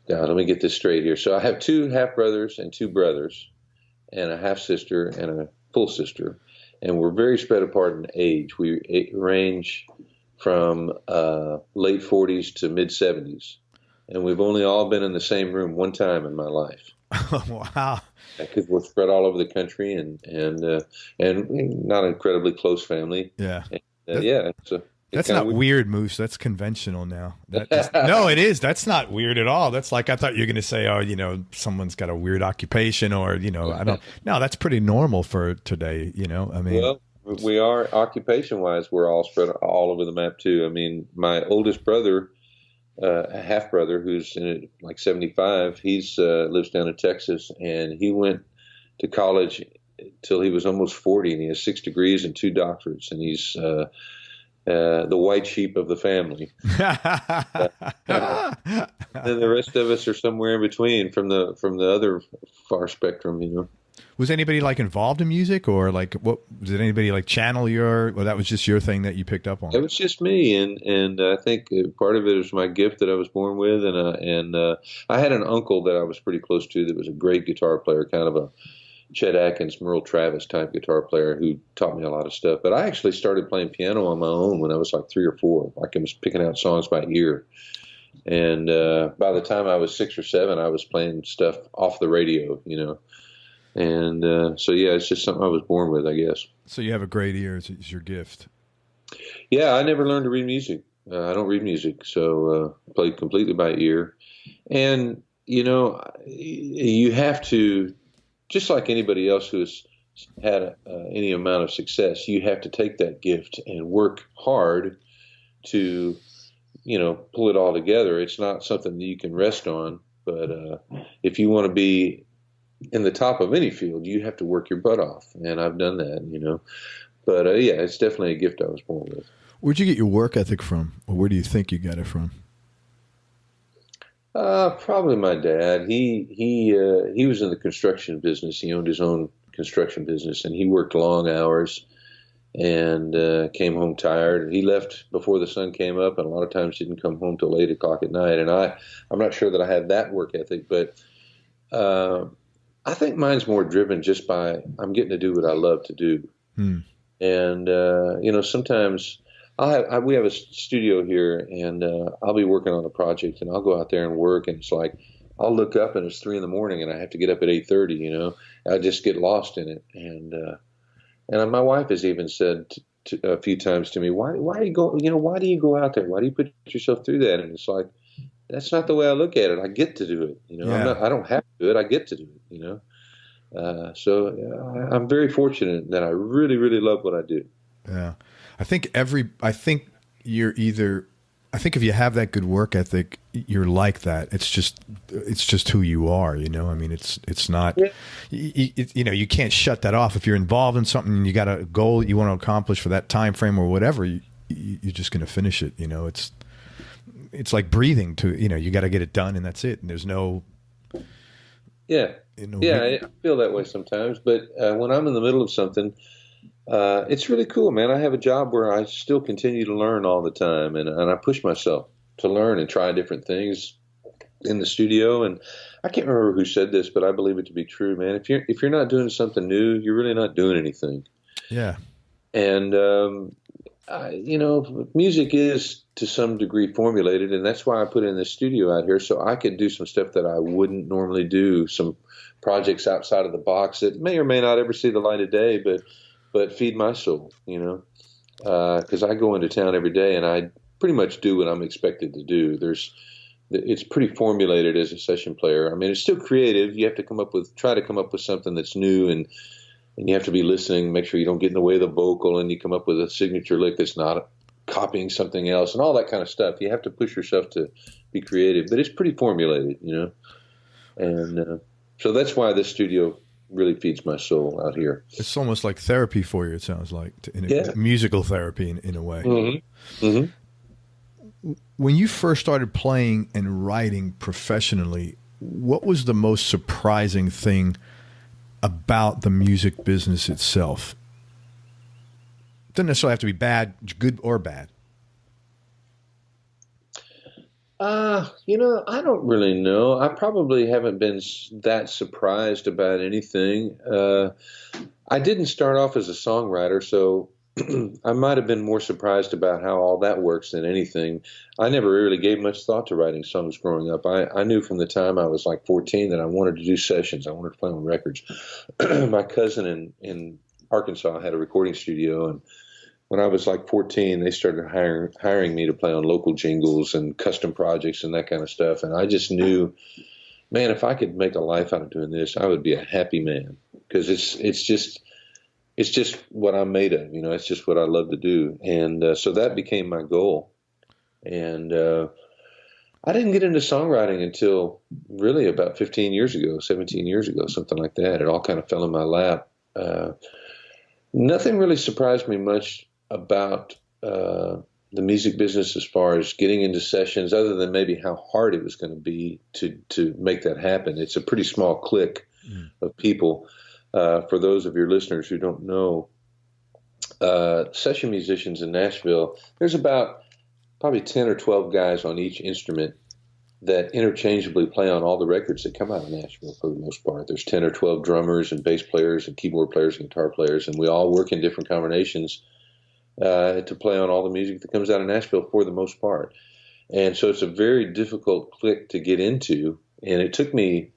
let me get this straight here. So I have 2 half brothers and 2 brothers, and a half sister and a full sister, and we're very spread apart in age. We range from late 40s to mid 70s, and we've only all been in the same room one time in my life. Wow. Because we're spread all over the country, and not an incredibly close family. Yeah. And, so that's not weird, Moose. That's conventional now. No, it is. That's not weird at all. That's like, I thought you were going to say, someone's got a weird occupation, or, I don't. No, that's pretty normal for today. I mean. Well, we are occupation-wise. We're all spread all over the map too. I mean, my oldest brother, a half brother, who's in like 75, he's lives down in Texas, and he went to college till he was almost 40, and he has 6 degrees and 2 doctorates, and he's the white sheep of the family. Then the rest of us are somewhere in between from the other far spectrum, you know. Was anybody like involved in music, or like what? Did anybody like channel your? Or that was just your thing that you picked up on? It was just me, and I think part of it was my gift that I was born with, and I had an uncle that I was pretty close to that was a great guitar player, kind of a Chet Atkins, Merle Travis type guitar player who taught me a lot of stuff. But I actually started playing piano on my own when I was like 3 or 4. Like I was picking out songs by ear. And by the time I was 6 or 7, I was playing stuff off the radio, you know. And so, yeah, it's just something I was born with, I guess. So you have a great ear. It's your gift. Yeah, I never learned to read music. I don't read music, so play completely by ear. And, you know, you have to, just like anybody else who has had any amount of success, you have to take that gift and work hard to, you know, pull it all together. It's not something that you can rest on, but if you want to be in the top of any field, you have to work your butt off, and I've done that, you know. But yeah, it's definitely a gift I was born with. Where'd you get your work ethic from, or where do you think you got it from? Probably my dad. He was in the construction business. He owned his own construction business, and he worked long hours and came home tired. He left before the sun came up, and a lot of times didn't come home till 8 o'clock at night. And I'm not sure that I had that work ethic, but I think mine's more driven just by I'm getting to do what I love to do. And you know, sometimes we have a studio here, and I'll be working on a project, and I'll go out there and work, and it's like I'll look up and it's 3 a.m, and I have to get up at 8:30. You know, I just get lost in it, and my wife has even said a few times to me, why do you go? You know, why do you go out there? Why do you put yourself through that? And it's like, that's not the way I look at it. I get to do it. You know, Yeah. I don't have to do it. I get to do it. You know, so I'm very fortunate that I really, really love what I do. Yeah. I think if you have that good work ethic, you're like that. It's just who you are, you know? I mean, it's not, you know, you can't shut that off. If you're involved in something and you got a goal that you want to accomplish for that time frame or whatever, you're just going to finish it. You know, it's like breathing you know, you got to get it done and that's it. And there's no, I feel that way sometimes, but when I'm in the middle of something, it's really cool, man. I have a job where I still continue to learn all the time, and I push myself to learn and try different things in the studio. And I can't remember who said this, but I believe it to be true, man. If you're not doing something new, you're really not doing anything. Yeah. And you know, music is to some degree formulated, and that's why I put in this studio out here, so I could do some stuff that I wouldn't normally do, some projects outside of the box that may or may not ever see the light of day, but feed my soul, you know, because I go into town every day and I pretty much do what I'm expected to do. It's pretty formulated as a session player. I mean, it's still creative. You have to try to come up with something that's new, and you have to be listening, make sure you don't get in the way of the vocal, and you come up with a signature lick that's not copying something else and all that kind of stuff. You have to push yourself to be creative, but it's pretty formulated, you know, and so that's why this studio really feeds my soul out here. It's almost like therapy for you, it sounds like, musical therapy in a way. Mm-hmm. Mm-hmm. When you first started playing and writing professionally, what was the most surprising thing about the music business itself? It doesn't necessarily have to be bad, good or bad. You know, I don't really know. I probably haven't been that surprised about anything. I didn't start off as a songwriter, so I might have been more surprised about how all that works than anything. I never really gave much thought to writing songs growing up. I knew from the time I was like 14 that I wanted to do sessions. I wanted to play on records. My cousin in Arkansas had a recording studio, and when I was like 14, they started hiring me to play on local jingles and custom projects and that kind of stuff. And I just knew, man, if I could make a life out of doing this, I would be a happy man, because it's just what I'm made of. You know, it's just what I love to do. And so that became my goal. And I didn't get into songwriting until really about 15 years ago, 17 years ago, something like that. It all kind of fell in my lap. Nothing really surprised me much about the music business as far as getting into sessions, other than maybe how hard it was going to be to make that happen. It's a pretty small clique of people. For those of your listeners who don't know, session musicians in Nashville, there's about probably 10 or 12 guys on each instrument that interchangeably play on all the records that come out of Nashville for the most part. There's 10 or 12 drummers and bass players and keyboard players and guitar players, and we all work in different combinations to play on all the music that comes out of Nashville for the most part. And so it's a very difficult clique to get into, and it took me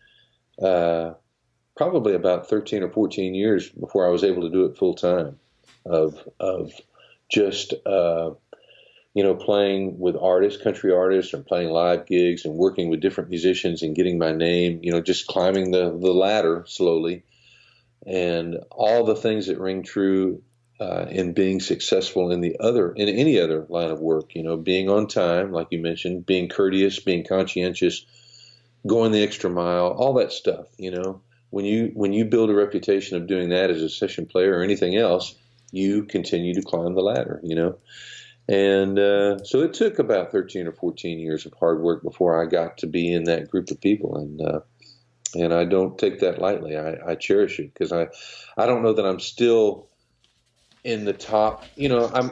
probably about 13 or 14 years before I was able to do it full time, of just playing with artists, country artists, or playing live gigs and working with different musicians and getting my name, just climbing the ladder slowly, and all the things that ring true in being successful in any other line of work, being on time, like you mentioned, being courteous, being conscientious, going the extra mile, all that stuff. When you build a reputation of doing that as a session player or anything else, you continue to climb the ladder, And so it took about 13 or 14 years of hard work before I got to be in that group of people. And I don't take that lightly. I cherish it, because I don't know that I'm still in the top.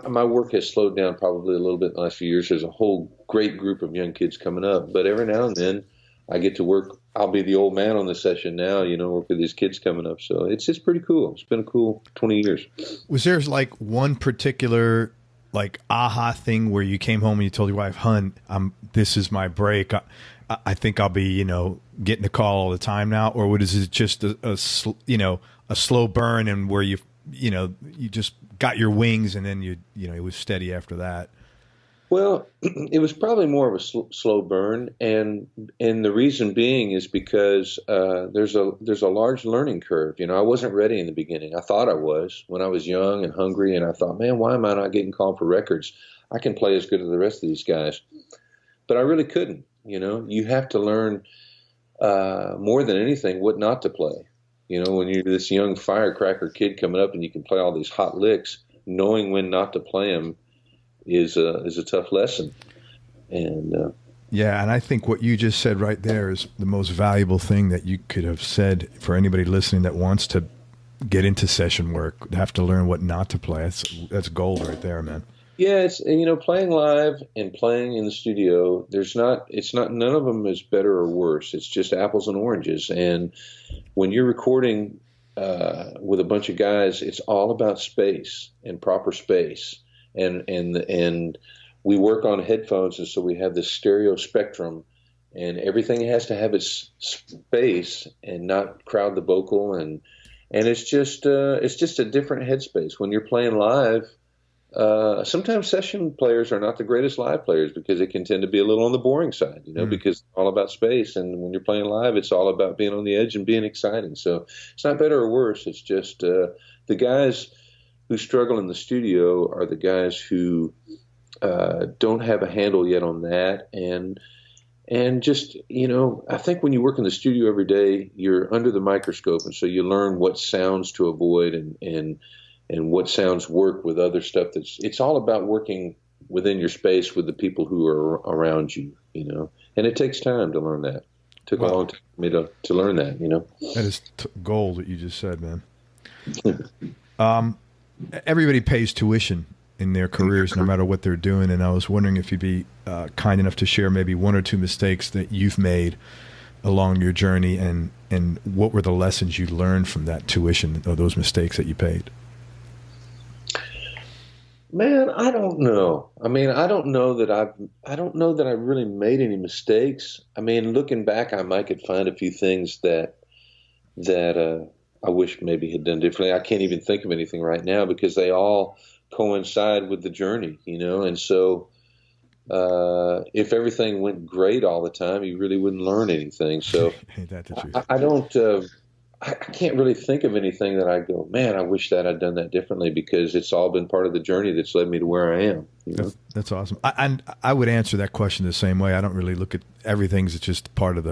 My work has slowed down probably a little bit in the last few years. There's a whole great group of young kids coming up. But every now and then I get to work. I'll be the old man on the session now, work with these kids coming up. So it's pretty cool. It's been a cool 20 years. Was there like one particular aha thing where you came home and you told your wife, "Hun, this is my break. I think I'll be, getting a call all the time now," or was it just a slow burn, and where you just got your wings, and then it was steady after that? Well, it was probably more of a slow burn, and the reason being is because there's a large learning curve. I wasn't ready in the beginning. I thought I was when I was young and hungry, and I thought, man, why am I not getting called for records? I can play as good as the rest of these guys, but I really couldn't. You have to learn more than anything what not to play. When you're this young firecracker kid coming up and you can play all these hot licks, knowing when not to play them is a tough lesson. And yeah, and I think what you just said right there is the most valuable thing that you could have said for anybody listening that wants to get into session work. Have to learn what not to play. That's gold right there, man. Yeah, it's playing live and playing in the studio. None of them is better or worse. It's just apples and oranges. And when you're recording with a bunch of guys, it's all about space and proper space. And we work on headphones, and so we have this stereo spectrum, and everything has to have its space and not crowd the vocal, and it's just a different headspace when you're playing live. Sometimes session players are not the greatest live players because it can tend to be a little on the boring side, because it's all about space, and when you're playing live, it's all about being on the edge and being exciting. So it's not better or worse. It's just the guys who struggle in the studio are the guys who don't have a handle yet on that. And just, I think when you work in the studio every day, you're under the microscope. And so you learn what sounds to avoid and what sounds work with other stuff. It's all about working within your space with the people who are around you, and it takes time to learn that. It took a long time for me to learn that, That is gold that you just said, man. Everybody pays tuition in their careers, no matter what they're doing. And I was wondering if you'd be kind enough to share maybe one or two mistakes that you've made along your journey, and what were the lessons you learned from that tuition or those mistakes that you paid? Man, I don't know. I don't know that I really made any mistakes. Looking back, I might could find a few things that I wish maybe had done differently. I can't even think of anything right now because they all coincide with the journey, And so, if everything went great all the time, you really wouldn't learn anything. So, Ain't that the truth? I don't. I can't really think of anything that I go, man, I wish that I'd done that differently, because it's all been part of the journey that's led me to where I am. That's awesome. I would answer that question the same way. I don't really look at everything's just part of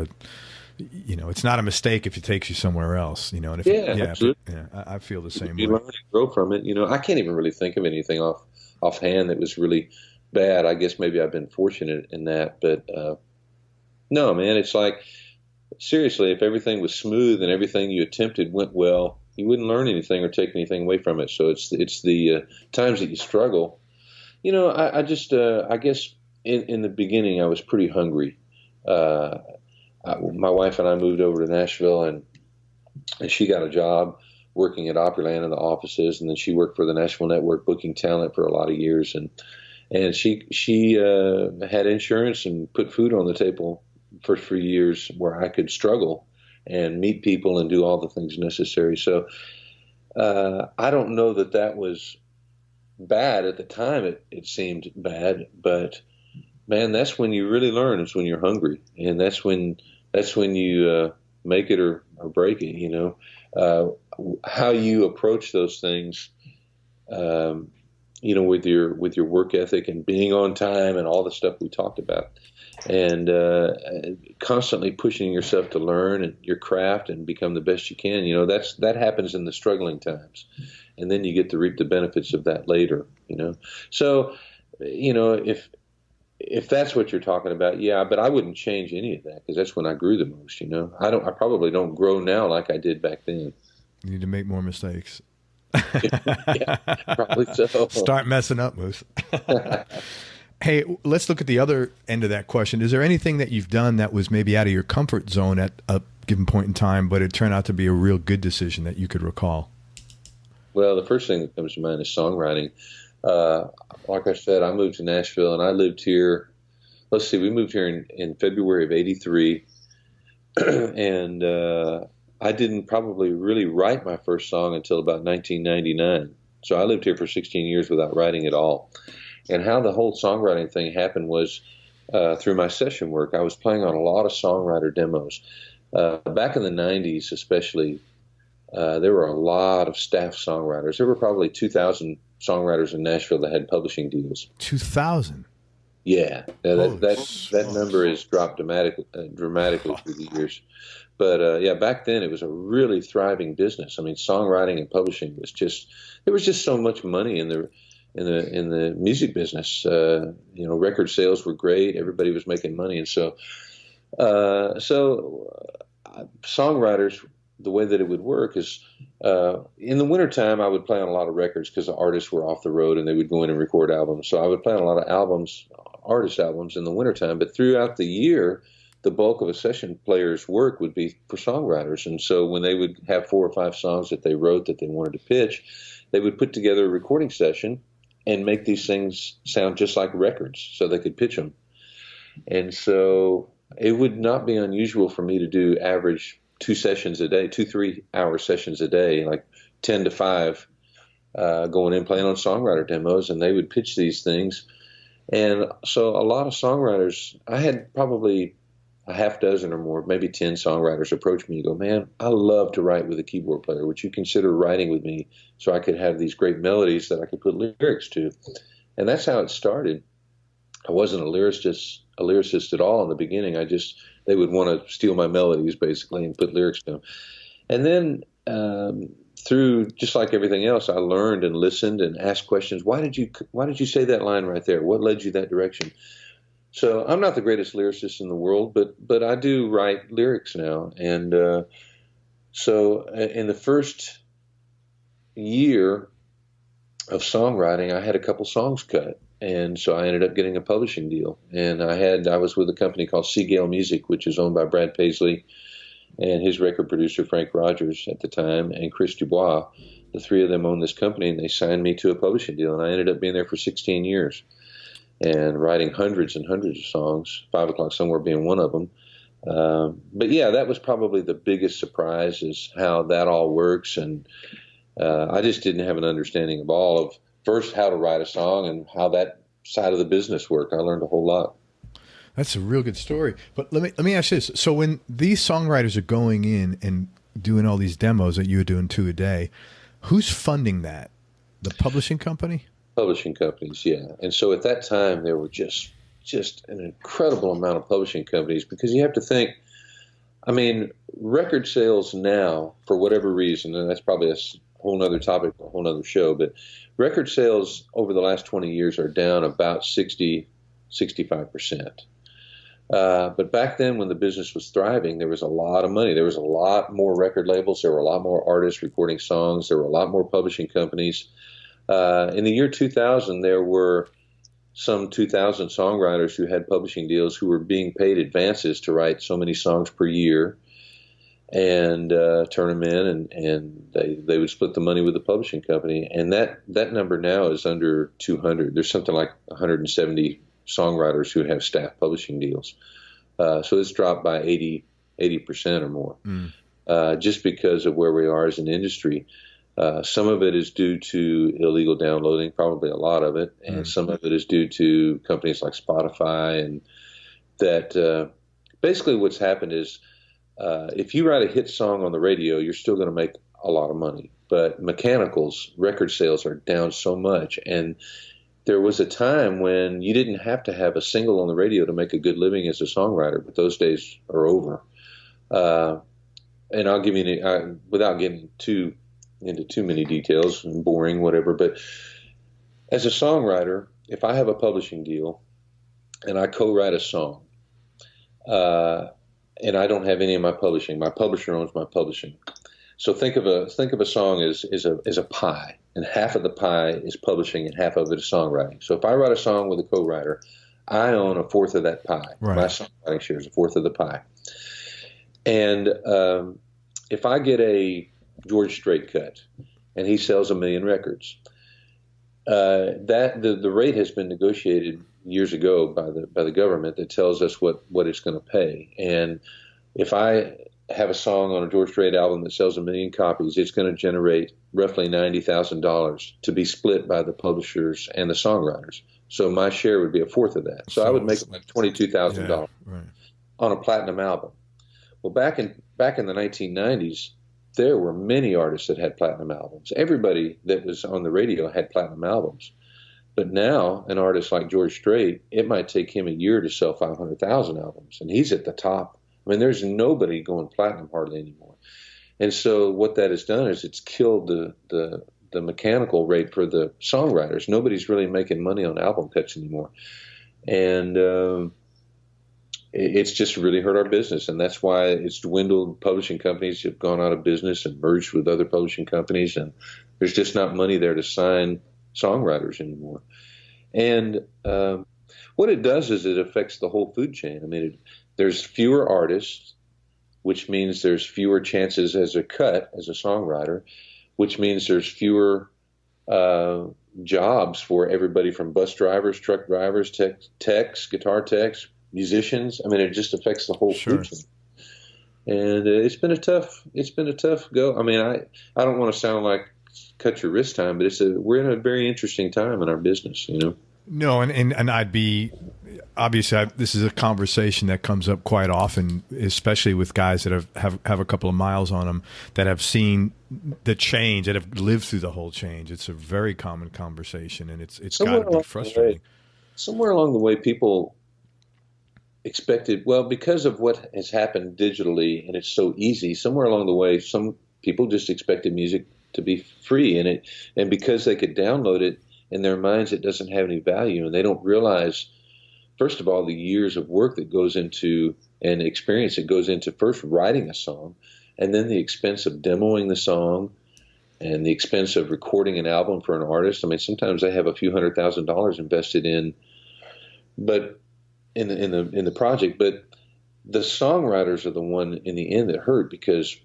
it's not a mistake if it takes you somewhere else, and if absolutely. I feel the same You way. learn and grow from it. I can't even really think of anything offhand that was really bad. I guess maybe I've been fortunate in that, but no, man, it's like, seriously, if everything was smooth and everything you attempted went well, you wouldn't learn anything or take anything away from it. So it's the times that you struggle. I guess in the beginning I was pretty hungry. My wife and I moved over to Nashville, and she got a job working at Opryland in the offices, and then she worked for the Nashville Network booking talent for a lot of years, and she had insurance and put food on the table for years where I could struggle and meet people and do all the things necessary. So I don't know that was bad at the time. It seemed bad, but man, that's when you really learn. It's when you're hungry, and that's when you make it or break it. How you approach those things, with your work ethic and being on time and all the stuff we talked about, and constantly pushing yourself to learn and your craft and become the best you can. That happens in the struggling times, and then you get to reap the benefits of that later. So if that's what you're talking about, yeah, but I wouldn't change any of that because that's when I grew the most. I probably don't grow now like I did back then. You need to make more mistakes. Yeah, probably so. Start messing up, Moose. Hey, let's look at the other end of that question. Is there anything that you've done that was maybe out of your comfort zone at a given point in time, but it turned out to be a real good decision that you could recall? Well, the first thing that comes to mind is songwriting. Like I said, I moved to Nashville, and I lived here. Let's see, we moved here in February of '83, and I didn't probably really write my first song until about 1999. So I lived here for 16 years without writing at all. And how the whole songwriting thing happened was through my session work. I was playing on a lot of songwriter demos. Back in the 90s especially, there were a lot of staff songwriters. There were probably 2,000 songwriters in Nashville that had publishing deals. 2,000? Yeah. That number has dropped dramatically through the years. But back then it was a really thriving business. I mean, songwriting and publishing there was just so much money in the music business. Record sales were great. Everybody was making money, and so songwriters, the way that it would work is in the wintertime I would play on a lot of records because the artists were off the road and they would go in and record albums. So I would play on a lot of artist albums in the wintertime. But throughout the year, the bulk of a session player's work would be for songwriters. And so when they would have 4 or 5 songs that they wrote that they wanted to pitch, they would put together a recording session and make these things sound just like records so they could pitch them. And so it would not be unusual for me to do average 2 sessions a day, 2-3 hour sessions a day, like 10 to 5, going in playing on songwriter demos, and they would pitch these things. And so a lot of songwriters, I had probably a half dozen or more, maybe 10 songwriters approach me and go, man, I love to write with a keyboard player. Would you consider writing with me so I could have these great melodies that I could put lyrics to? And that's how it started. I wasn't a lyricist at all in the beginning. They would want to steal my melodies basically and put lyrics to them. And then through just like everything else, I learned and listened and asked questions. Why did you say that line right there? What led you that direction? So I'm not the greatest lyricist in the world, but I do write lyrics now. And so in the first year of songwriting, I had a couple songs cut. And so I ended up getting a publishing deal. And I was with a company called Seger Music, which is owned by Brad Paisley and his record producer, Frank Rogers at the time, and Chris Dubois. The 3 of them owned this company, and they signed me to a publishing deal. And I ended up being there for 16 years. And writing hundreds and hundreds of songs, 5 O'Clock Somewhere being one of them. But yeah, that was probably the biggest surprise is how that all works. And I just didn't have an understanding of all of, first, how to write a song and how that side of the business worked. I learned a whole lot. That's a real good story. But let me ask you this. So when these songwriters are going in and doing all these demos that you were doing 2 a day, who's funding that? The publishing company? Publishing companies, yeah. And so at that time, there were just an incredible amount of publishing companies because you have to think I mean, record sales now, for whatever reason, and that's probably whole nother topic, a whole nother show, but record sales over the last 20 years are down about 65%. But back then, when the business was thriving, there was a lot of money. There was a lot more record labels. There were a lot more artists recording songs. There were a lot more publishing companies. In the year 2000, there were some 2,000 songwriters who had publishing deals who were being paid advances to write so many songs per year and turn them in, and they would split the money with the publishing company. And that number now is under 200. There's something like 170 songwriters who have staff publishing deals. So it's dropped by 80% or more, just because of where we are as an industry. Some of it is due to illegal downloading, probably a lot of it, and some of it is due to companies like Spotify. And that basically what's happened is if you write a hit song on the radio, you're still going to make a lot of money. But mechanicals, record sales are down so much. And there was a time when you didn't have to have a single on the radio to make a good living as a songwriter, but those days are over. And I'll give you, without getting into too many details and boring, whatever, but as a songwriter, if I have a publishing deal and I co-write a song, and I don't have any of my publisher owns my publishing. So think of a song as a pie, and half of the pie is publishing and half of it is songwriting. So if I write a song with a co-writer, I own a fourth of that pie. Right. My songwriting share is a fourth of the pie. And if I get a George Strait cut and he sells 1 million records, the rate has been negotiated years ago by the government that tells us what it's going to pay. And if I have a song on a George Strait album that sells 1 million copies, it's going to generate roughly $90,000 to be split by the publishers and the songwriters. So my share would be a fourth of that. So I would make like $22,000 on a platinum album. Well, back in the 1990s, there were many artists that had platinum albums. Everybody that was on the radio had platinum albums. But now, an artist like George Strait, it might take him a year to sell 500,000 albums, and he's at the top. I mean, there's nobody going platinum hardly anymore. And so what that has done is it's killed the mechanical rate for the songwriters. Nobody's really making money on album cuts anymore. And it's just really hurt our business, and that's why it's dwindled. Publishing companies have gone out of business and merged with other publishing companies, and there's just not money there to sign songwriters anymore. And what it does is it affects the whole food chain. I mean, there's fewer artists, which means there's fewer chances as a cut as a songwriter, which means there's fewer jobs for everybody from bus drivers, truck drivers, techs, guitar techs, musicians. I mean, it just affects the whole food chain. And it's been a tough go. I mean, I don't want to sound like cut your wrist time, but we're in a very interesting time in our business, you know? No. And I'd be, obviously this is a conversation that comes up quite often, especially with guys that have a couple of miles on them that have seen the change, that have lived through the whole change. It's a very common conversation, and it's got to be frustrating. Somewhere along the way, people expected, well, because of what has happened digitally and it's so easy, somewhere along the way, some people just expected music to be free, and because they could download it, in their minds it doesn't have any value, and they don't realize, first of all, the years of work that goes into and experience that goes into first writing a song, and then the expense of demoing the song, and the expense of recording an album for an artist. I mean, sometimes they have a few $100,000 invested in, but in the project. But the songwriters are the one in the end that hurt, because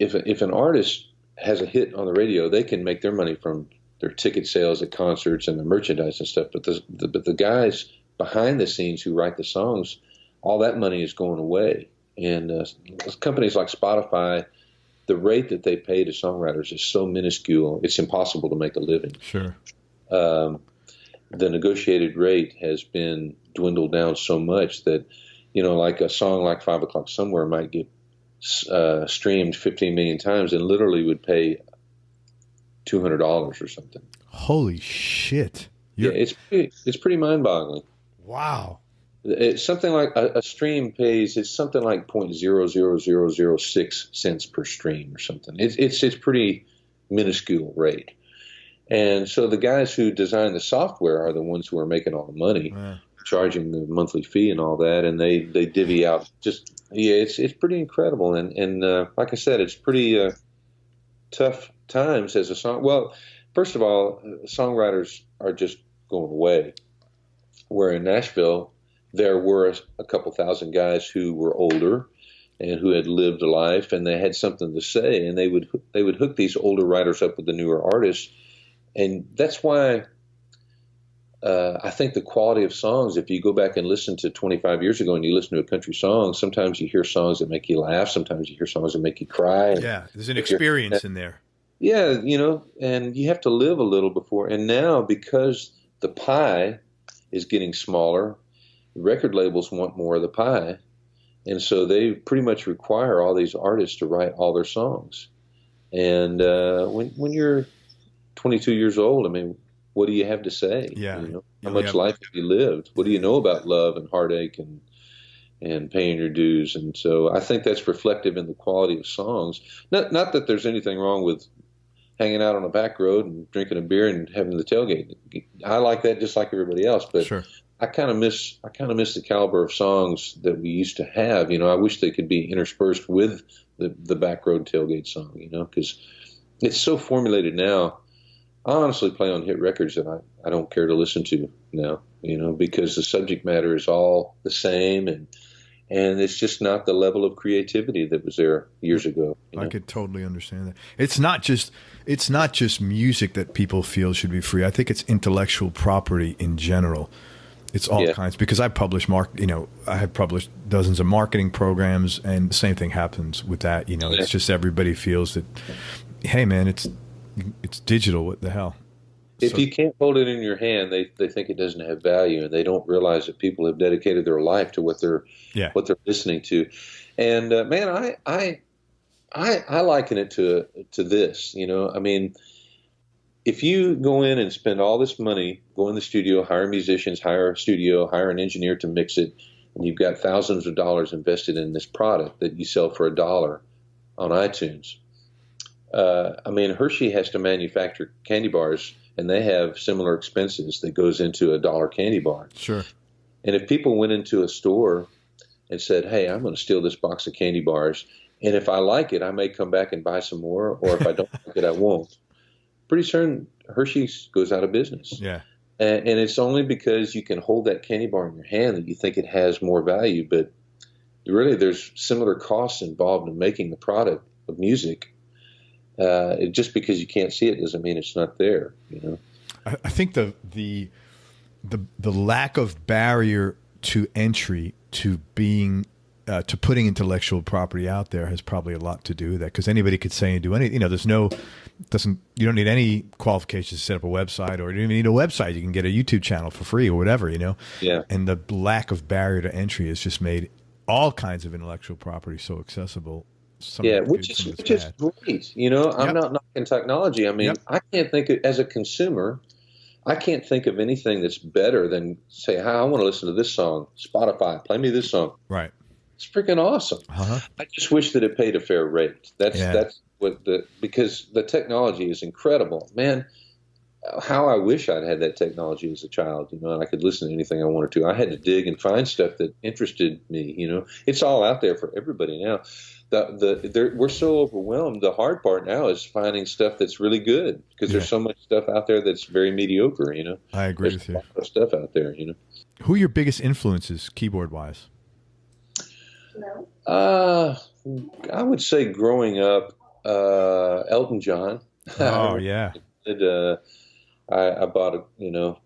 if an artist has a hit on the radio, they can make their money from their ticket sales at concerts and the merchandise and stuff. But the guys behind the scenes who write the songs, all that money is going away. And companies like Spotify, the rate that they pay to songwriters is so minuscule, it's impossible to make a living. Sure. The negotiated rate has been dwindled down so much that, you know, like a song like 5 O'Clock Somewhere might get streamed 15 million times and literally would pay $200 or something. Holy shit. Yeah, it's pretty mind-boggling. Wow. It's something like a stream pays. It's something like 0.00006 cents per stream or something. It's pretty minuscule rate. And so the guys who design the software are the ones who are making all the money, charging the monthly fee and all that, and they divvy out it's pretty incredible. And like I said, it's pretty tough times as a song. Well, first of all, songwriters are just going away. Where in Nashville, there were a couple thousand guys who were older and who had lived a life, and they had something to say, and they would hook these older writers up with the newer artists. And that's why I think the quality of songs, if you go back and listen to 25 years ago and you listen to a country song, sometimes you hear songs that make you laugh. Sometimes you hear songs that make you cry. Yeah, there's an experience in there. Yeah, and you have to live a little before. And now, because the pie is getting smaller, record labels want more of the pie. And so they pretty much require all these artists to write all their songs. And when you're 22 years old, I mean, what do you have to say? Yeah. How much life have you lived? What do you know about love and heartache and paying your dues? And so I think that's reflective in the quality of songs. Not that there's anything wrong with hanging out on a back road and drinking a beer and having the tailgate. I like that just like everybody else. But sure. I kind of miss the caliber of songs that we used to have. I wish they could be interspersed with the back road tailgate song. Because it's so formulated now. I honestly play on hit records that I don't care to listen to now, because the subject matter is all the same and it's just not the level of creativity that was there years ago. I could totally understand that. It's not just music that people feel should be free. I think it's intellectual property in general. It's all kinds, because I have published dozens of marketing programs, and the same thing happens with that. It's just everybody feels that, hey man, it's digital. What the hell? If you can't hold it in your hand, they think it doesn't have value, and they don't realize that people have dedicated their life to what they're listening to. And man, I liken it to this. I mean, if you go in and spend all this money, go in the studio, hire musicians, hire a studio, hire an engineer to mix it, and you've got thousands of dollars invested in this product that you sell for $1 on iTunes. I mean, Hershey has to manufacture candy bars, and they have similar expenses that goes into a $1 candy bar. Sure. And if people went into a store and said, hey, I'm going to steal this box of candy bars, and if I like it, I may come back and buy some more, or if I don't like it, I won't. Pretty soon, Hershey's goes out of business. Yeah. And it's only because you can hold that candy bar in your hand that you think it has more value. But really, there's similar costs involved in making the product of music. Just because you can't see it doesn't mean it's not there. I think the lack of barrier to entry to being to putting intellectual property out there has probably a lot to do with that, because anybody could say and do anything. You don't need any qualifications to set up a website, or you don't even need a website. You can get a YouTube channel for free or whatever. Yeah. And the lack of barrier to entry has just made all kinds of intellectual property so accessible. Which is great. I'm not knocking technology. I mean, I can't think as a consumer, I can't think of anything that's better than say, "Hey, I want to listen to this song. Spotify, play me this song." Right. It's freaking awesome. Uh-huh. I just wish that it paid a fair rate. That's what because the technology is incredible, man. How I wish I'd had that technology as a child, and I could listen to anything I wanted to. I had to dig and find stuff that interested me. It's all out there for everybody now. We're so overwhelmed. The hard part now is finding stuff that's really good, because there's so much stuff out there that's very mediocre. I agree with you. There's a lot of stuff out there. Who are your biggest influences, keyboard wise? I would say growing up, Elton John. Oh yeah. I bought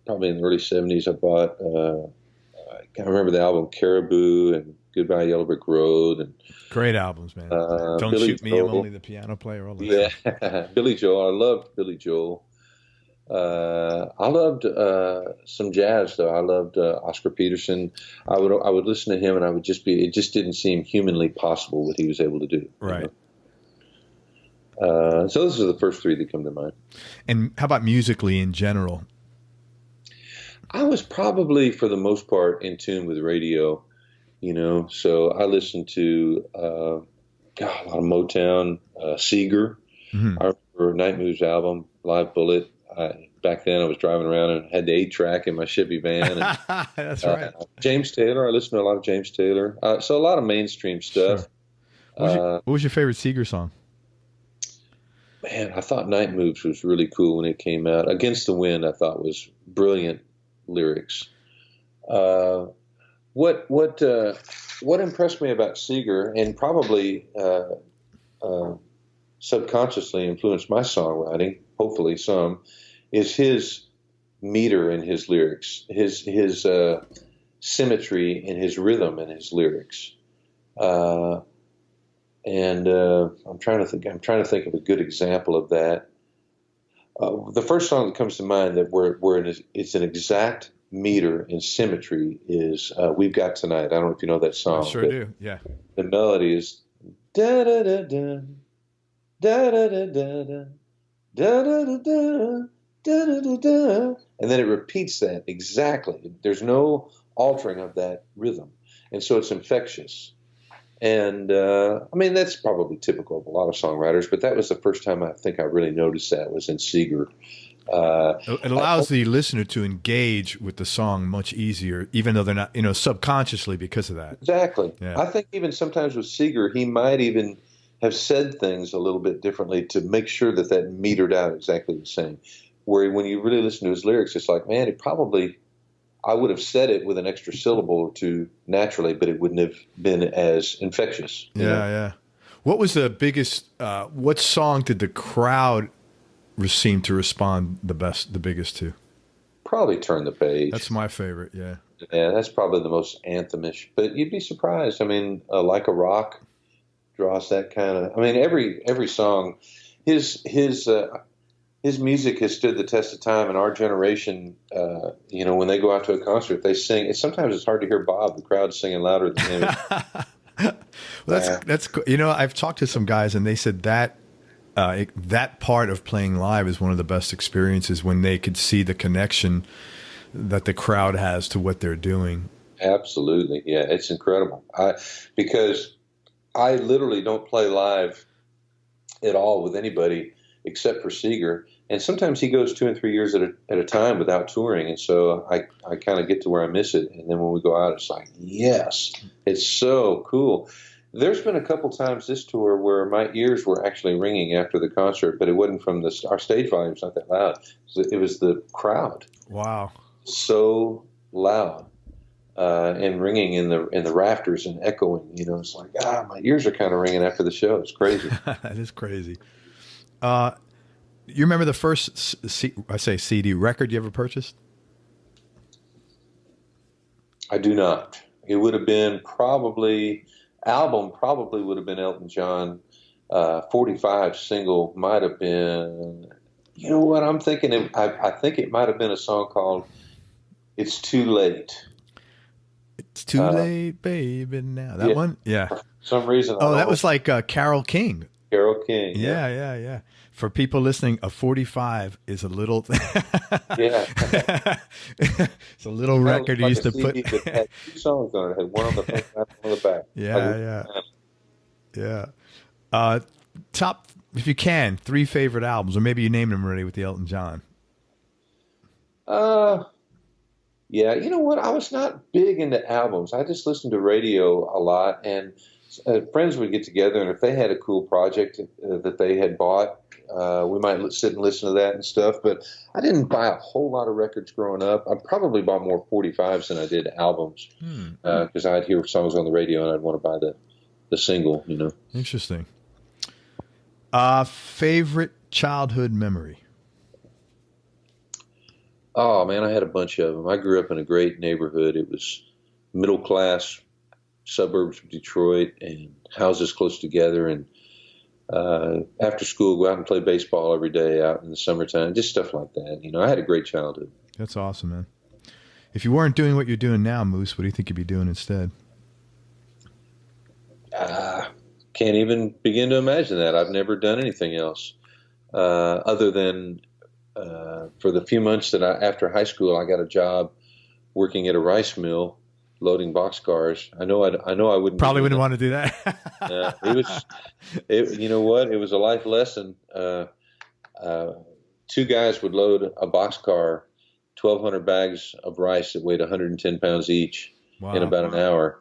probably in the early 70s. I bought I can't remember the album Caribou and Goodbye Yellow Brick Road, and great albums, man. Don't Billy Shoot Me, Joel. I'm Only the Piano Player. All that Billy Joel. I loved Billy Joel. I loved some jazz though. I loved Oscar Peterson. I would listen to him, and it just didn't seem humanly possible what he was able to do. Right. So those are the first three that come to mind. And how about musically in general? I was probably, for the most part, in tune with radio, so I listened to, a lot of Motown, Seger. Mm-hmm. I remember Night Moves album, Live Bullet. Back then I was driving around and had the 8-track in my Chevy van. And, That's right. James Taylor. I listened to a lot of James Taylor. So a lot of mainstream stuff. Sure. What was your favorite Seger song? Man, I thought Night Moves was really cool when it came out. Against the Wind, I thought was brilliant lyrics. What impressed me about Seger, and probably subconsciously influenced my songwriting, hopefully some, is his meter in his lyrics, his symmetry in his rhythm in his lyrics. And I'm trying to think of a good example of that. The first song that comes to mind that where it's an exact meter and symmetry is "We've Got Tonight." I don't know if you know that song. I sure do. Yeah. The melody is da da da da da da da da da da da da da da da da, and then it repeats that exactly. There's no altering of that rhythm, and so it's infectious. And I mean, that's probably typical of a lot of songwriters, but that was the first time I think I really noticed that was in Seger. It allows the listener to engage with the song much easier, even though they're not, subconsciously because of that. Exactly. Yeah. I think even sometimes with Seger, he might even have said things a little bit differently to make sure that metered out exactly the same. Where when you really listen to his lyrics, it's like, man, I would have said it with an extra syllable or two naturally, but it wouldn't have been as infectious. Yeah. What was the biggest, what song did the crowd seem to respond the biggest to? Probably Turn the Page. That's my favorite, yeah. Yeah, that's probably the most anthemish. But you'd be surprised. I mean, Like a Rock draws that kind of, I mean, every song, his music has stood the test of time. In our generation, when they go out to a concert, they sing. Sometimes it's hard to hear Bob. The crowd's singing louder than him. Well, that's I've talked to some guys, and they said that that part of playing live is one of the best experiences when they could see the connection that the crowd has to what they're doing. Absolutely, yeah, it's incredible. Because I literally don't play live at all with anybody except for Seger. And sometimes he goes 2 and 3 years at a time without touring. And so I kind of get to where I miss it. And then when we go out, it's like, yes, it's so cool. There's been a couple times this tour where my ears were actually ringing after the concert, but it wasn't from our stage volume's not that loud. It was the crowd. Wow. So loud. And ringing in the rafters and echoing, it's like, my ears are kind of ringing after the show. It's crazy. That is crazy. You remember the first CD record you ever purchased? I do not. It would have been probably would have been Elton John. 45 single might have been. You know what I'm thinking? I think it might have been a song called "It's Too Late." It's too late, baby. Now that one, yeah. For some reason. That was like Carole King. Carole King. Yeah. For people listening, a 45 is a little. Yeah. It's a little record you used to put. That had 2 songs on it. It had one on the front, one on the back. Yeah. Top, if you can, 3 favorite albums, or maybe you named them already with the Elton John. Yeah, you know what? I was not big into albums. I just listened to radio a lot, and friends would get together, and if they had a cool project that they had bought, we might sit and listen to that and stuff. But I didn't buy a whole lot of records growing up. I probably bought more 45s than I did albums, because I'd hear songs on the radio and I'd want to buy the single. Interesting. Favorite childhood memory? Oh, man, I had a bunch of them. I grew up in a great neighborhood. It was middle class, suburbs of Detroit, and houses close together. And after school, go out and play baseball every day out in the summertime, just stuff like that. I had a great childhood. That's awesome, man. If you weren't doing what you're doing now, Moose, what do you think you'd be doing instead? Can't even begin to imagine that. I've never done anything else other than for the few months that after high school, I got a job working at a rice mill, loading boxcars. I know I wouldn't want to do that. You know what? It was a life lesson. Two guys would load a boxcar, 1,200 bags of rice that weighed 110 pounds each in about an hour.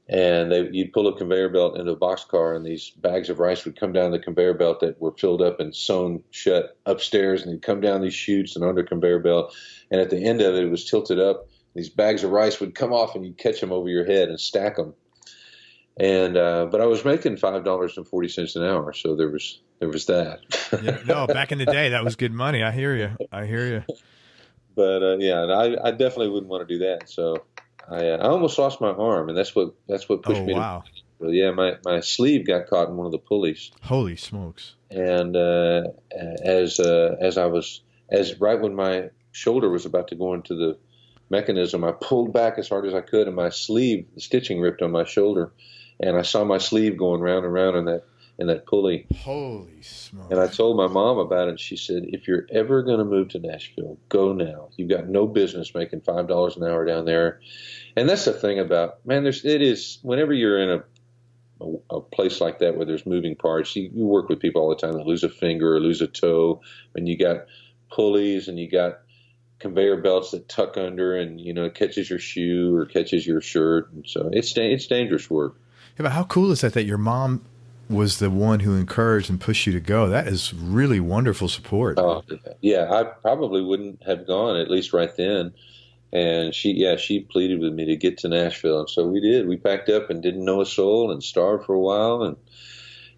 And you'd pull a conveyor belt into a boxcar, and these bags of rice would come down the conveyor belt that were filled up and sewn shut upstairs, and they'd come down these chutes and under conveyor belt. And at the end of it, it was tilted up. These bags of rice would come off, and you'd catch them over your head and stack them. And but I was making $5.40 an hour, so there was that. Yeah, no, back in the day, that was good money. I hear you. But yeah, I definitely wouldn't want to do that. So I almost lost my arm, and that's what pushed me. Wow. Well, yeah, my sleeve got caught in one of the pulleys. Holy smokes! And as right when my shoulder was about to go into the mechanism, I pulled back as hard as I could, and my sleeve, the stitching ripped on my shoulder, and I saw my sleeve going round and round in that pulley. Holy smokes! And I told my mom about it, and she said, "If you're ever going to move to Nashville, go now. You've got no business making $5 an hour down there." And that's the thing about, man, whenever you're in a place like that where there's moving parts, you work with people all the time that lose a finger or lose a toe, and you got pulleys and you got conveyor belts that tuck under, and it catches your shoe or catches your shirt, and so it's dangerous work. Yeah, but how cool is that your mom was the one who encouraged and pushed you to go? That is really wonderful support. Oh, yeah, I probably wouldn't have gone, at least right then. And she pleaded with me to get to Nashville, and so we did. We packed up and didn't know a soul and starved for a while,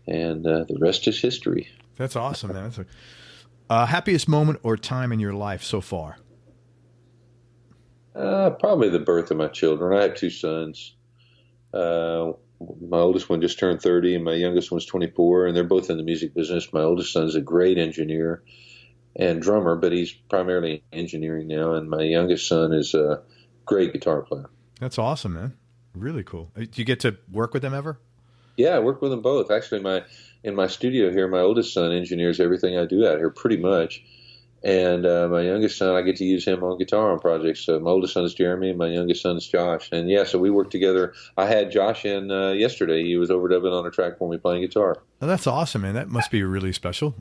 and the rest is history. That's awesome, man. That's happiest moment or time in your life so far? Probably the birth of my children. I have two sons. My oldest one just turned 30, and my youngest one's 24, and they're both in the music business. My oldest son's a great engineer and drummer, but he's primarily engineering now, and my youngest son is a great guitar player. That's awesome, man. Really cool. Do you get to work with them ever? Yeah, I work with them both. Actually, in my studio here, my oldest son engineers everything I do out here, pretty much. And my youngest son, I get to use him on guitar on projects. So my oldest son is Jeremy, and my youngest son is Josh. And yeah, so we work together. I had Josh in yesterday. He was overdubbing on a track for me playing guitar. Oh, that's awesome, man. That must be really special.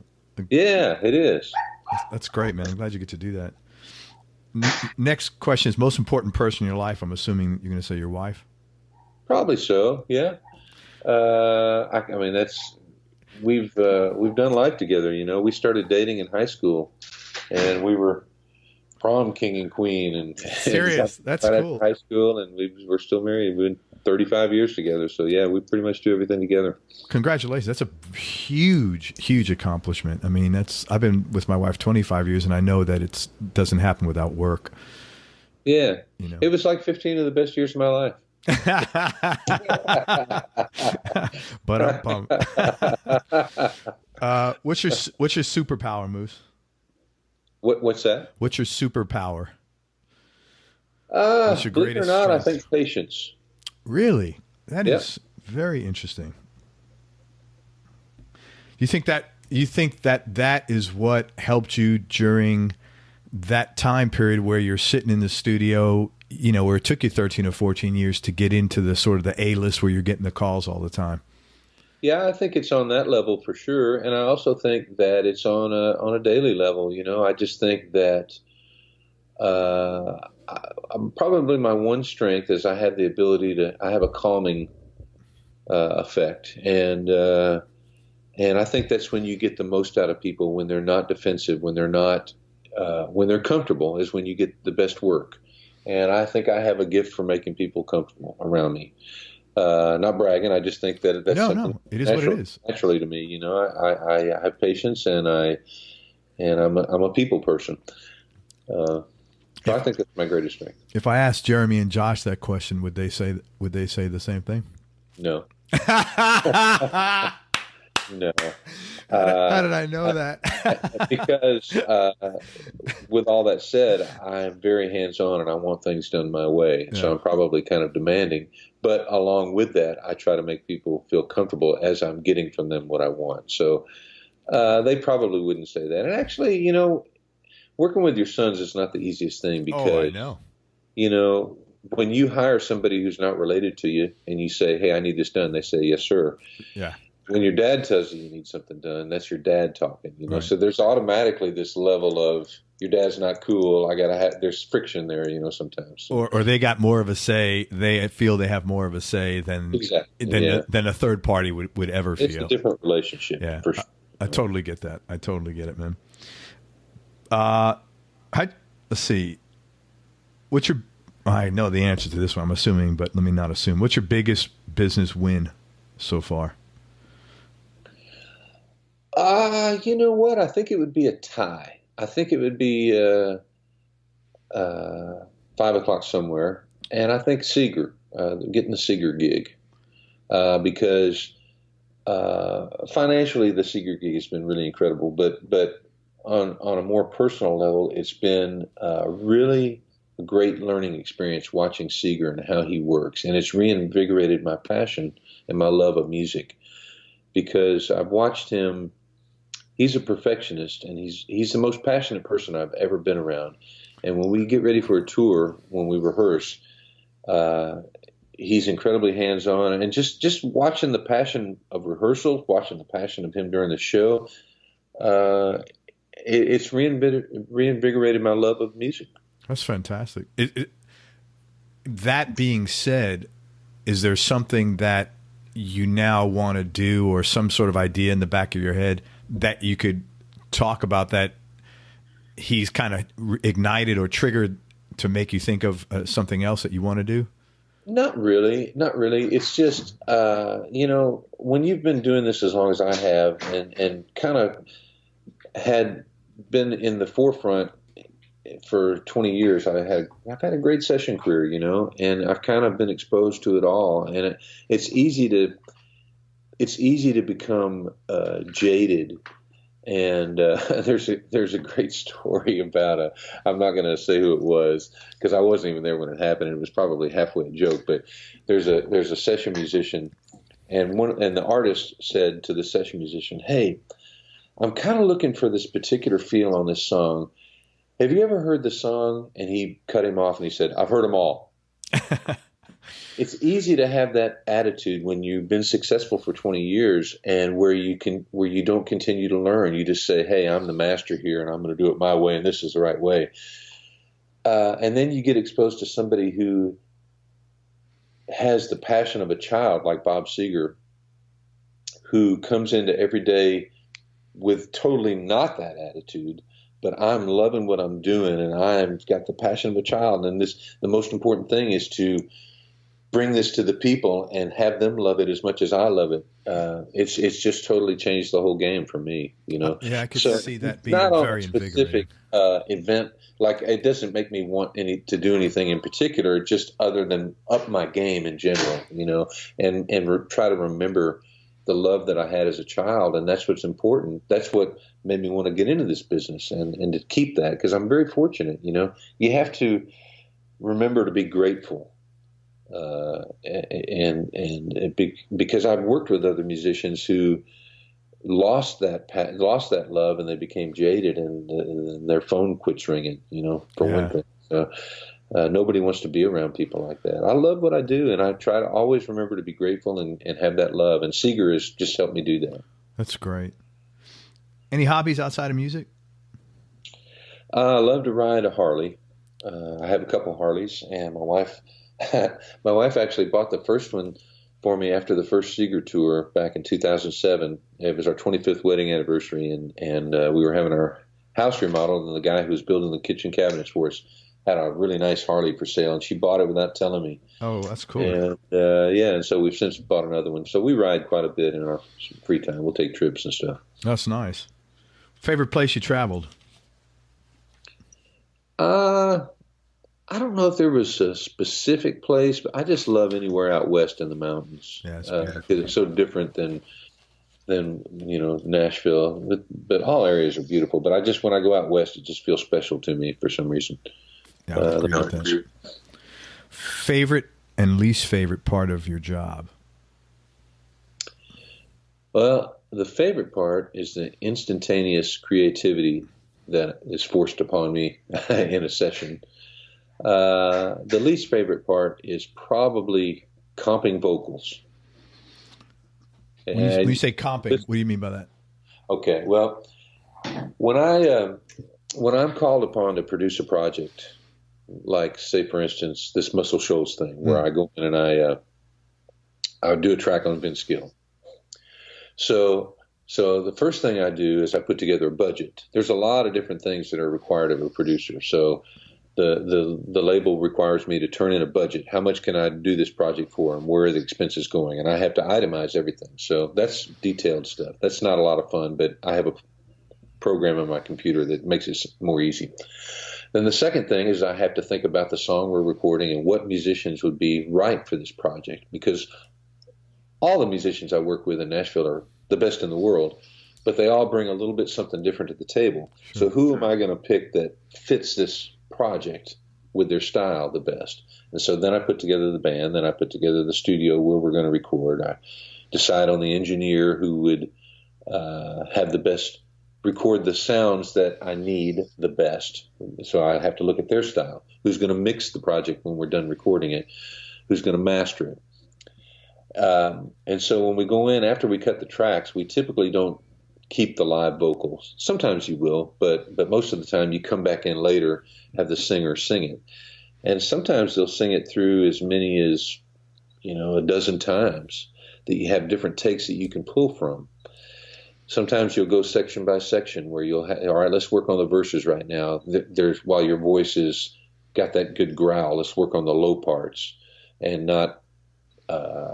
Yeah, it is. That's great, man. I'm glad you get to do that. Next question is most important person in your life. I'm assuming you're going to say your wife. Probably so. Yeah. I mean, we've done life together. We started dating in high school, and we were prom king and queen. And serious, that's right cool. After high school, and we're still married. We've been 35 years together. So yeah, we pretty much do everything together. Congratulations. That's a huge accomplishment. I mean, I've been with my wife 25 years, and I know that it doesn't happen without work. Yeah. It was like 15 of the best years of my life. But I'm pumped. What's your superpower, Moose? What's that? What's your superpower? What's your believe it or not, strength? I think patience. Really? That is very interesting. You think that is what helped you during that time period where you're sitting in the studio, where it took you 13 or 14 years to get into the sort of the A-list where you're getting the calls all the time? Yeah, I think it's on that level for sure. And I also think that it's on a daily level. I just think that probably my one strength is I have the ability I have a calming effect. And I think that's when you get the most out of people, when they're not defensive, when they're comfortable is when you get the best work. And I think I have a gift for making people comfortable around me. Not bragging. I just think that that's something it is what it is. Naturally to me, I have patience, and I'm a people person. So I think that's my greatest strength. If I asked Jeremy and Josh that question, would they say the same thing? No. No. How did I know that? Because with all that said, I'm very hands-on and I want things done my way. Yeah. So I'm probably kind of demanding. But along with that, I try to make people feel comfortable as I'm getting from them what I want. So they probably wouldn't say that. And actually, working with your sons is not the easiest thing because I know. you know, when you hire somebody who's not related to you and you say, hey, I need this done, they say, yes, sir. Yeah. When your dad tells you you need something done, that's your dad talking, you know. Right. So there's automatically this level of your dad's not cool. There's friction there, you know, sometimes. Or they got more of a say. They feel they have more of a say than than a third party would ever feel. It's a different relationship. Yeah, for sure. I totally get that. I totally get it, man. Let's see. I know the answer to this one, I'm assuming, but let me not assume. What's your biggest business win so far? You know what? I think it would be a tie. I think it would be 5 o'clock somewhere, and I think Seger, getting the Seger gig, because financially the Seger gig has been really incredible. But on a more personal level, it's been really a great learning experience watching Seger and how he works, and it's reinvigorated my passion and my love of music, because I've watched him. He's a perfectionist, and he's the most passionate person I've ever been around. And when we get ready for a tour, when we rehearse, he's incredibly hands-on. And just watching the passion of rehearsals, watching the passion of him during the show, it's reinvigorated my love of music. That's fantastic. That being said, is there something that you now want to do, or some sort of idea in the back of your head that you could talk about that he's kind of ignited or triggered to make you think of something else that you want to do? Not really. It's just, you know, when you've been doing this as long as I have, and kind of had been in the forefront for 20 years, I've had a great session career, you know, and I've kind of been exposed to it all. And it's easy to become jaded. And there's a great story about I'm not going to say who it was, because I wasn't even there when it happened. It was probably halfway a joke, but there's a session musician, and the artist said to the session musician, "Hey, I'm kind of looking for this particular feel on this song. Have you ever heard the song?" And he cut him off and he said, "I've heard them all." It's easy to have that attitude when you've been successful for 20 years, and where you don't continue to learn. You just say, "Hey, I'm the master here, and I'm going to do it my way, and this is the right way." And then you get exposed to somebody who has the passion of a child, like Bob Seger, who comes into every day with totally not that attitude, but I'm loving what I'm doing, and I've got the passion of a child. And the most important thing is to bring this to the people and have them love it as much as I love it. It's just totally changed the whole game for me, you know. Yeah, I could see that being not very on a specific event. Like, it doesn't make me want to do anything in particular, just other than up my game in general, you know, and try to remember the love that I had as a child. And that's what's important. That's what made me want to get into this business and to keep that, because I'm very fortunate, you know. You have to remember to be grateful. Because I've worked with other musicians who lost that love, and they became jaded, and their phone quits ringing, you know, for one thing. So nobody wants to be around people like that. I love what I do, and I try to always remember to be grateful and have that love. And Seger has just helped me do that. That's great. Any hobbies outside of music? I love to ride a Harley. I have a couple Harleys, and my wife actually bought the first one for me after the first Seger tour back in 2007. It was our 25th wedding anniversary, and we were having our house remodeled, and the guy who was building the kitchen cabinets for us had a really nice Harley for sale, and she bought it without telling me. Oh, that's cool. And and so we've since bought another one. So we ride quite a bit in our free time. We'll take trips and stuff. That's nice. Favorite place you traveled? I don't know if there was a specific place, but I just love anywhere out west in the mountains. Yeah, because it's so different than you know, Nashville. But all areas are beautiful. But when I go out west, it just feels special to me for some reason. Yeah, I agree with that. Favorite and least favorite part of your job? Well, the favorite part is the instantaneous creativity that is forced upon me in a session. The least favorite part is probably comping vocals. When you say comping, what do you mean by that? Okay, well, when I'm called upon to produce a project, like say for instance this Muscle Shoals thing, where I go in and I do a track on Vince Gill. So the first thing I do is I put together a budget. There's a lot of different things that are required of a producer. So the label requires me to turn in a budget. How much can I do this project for, and where are the expenses going? And I have to itemize everything. So that's detailed stuff. That's not a lot of fun, but I have a program on my computer that makes it more easy. Then the second thing is I have to think about the song we're recording and what musicians would be right for this project, because all the musicians I work with in Nashville are the best in the world, but they all bring a little bit something different to the table. Sure. So who am I going to pick that fits this project with their style the best? And so then I put together the band, then I put together the studio where we're going to record. I decide on the engineer who would have the best, record the sounds that I need the best. So I have to look at their style. Who's going to mix the project when we're done recording it? Who's going to master it? And so when we go in, after we cut the tracks, we typically don't keep the live vocals. Sometimes you will, but most of the time you come back in later, have the singer sing it. And sometimes they'll sing it through as many as, a dozen times, that you have different takes that you can pull from. Sometimes you'll go section by section where you'll all right, let's work on the verses right now. While your voice is got that good growl, let's work on the low parts and not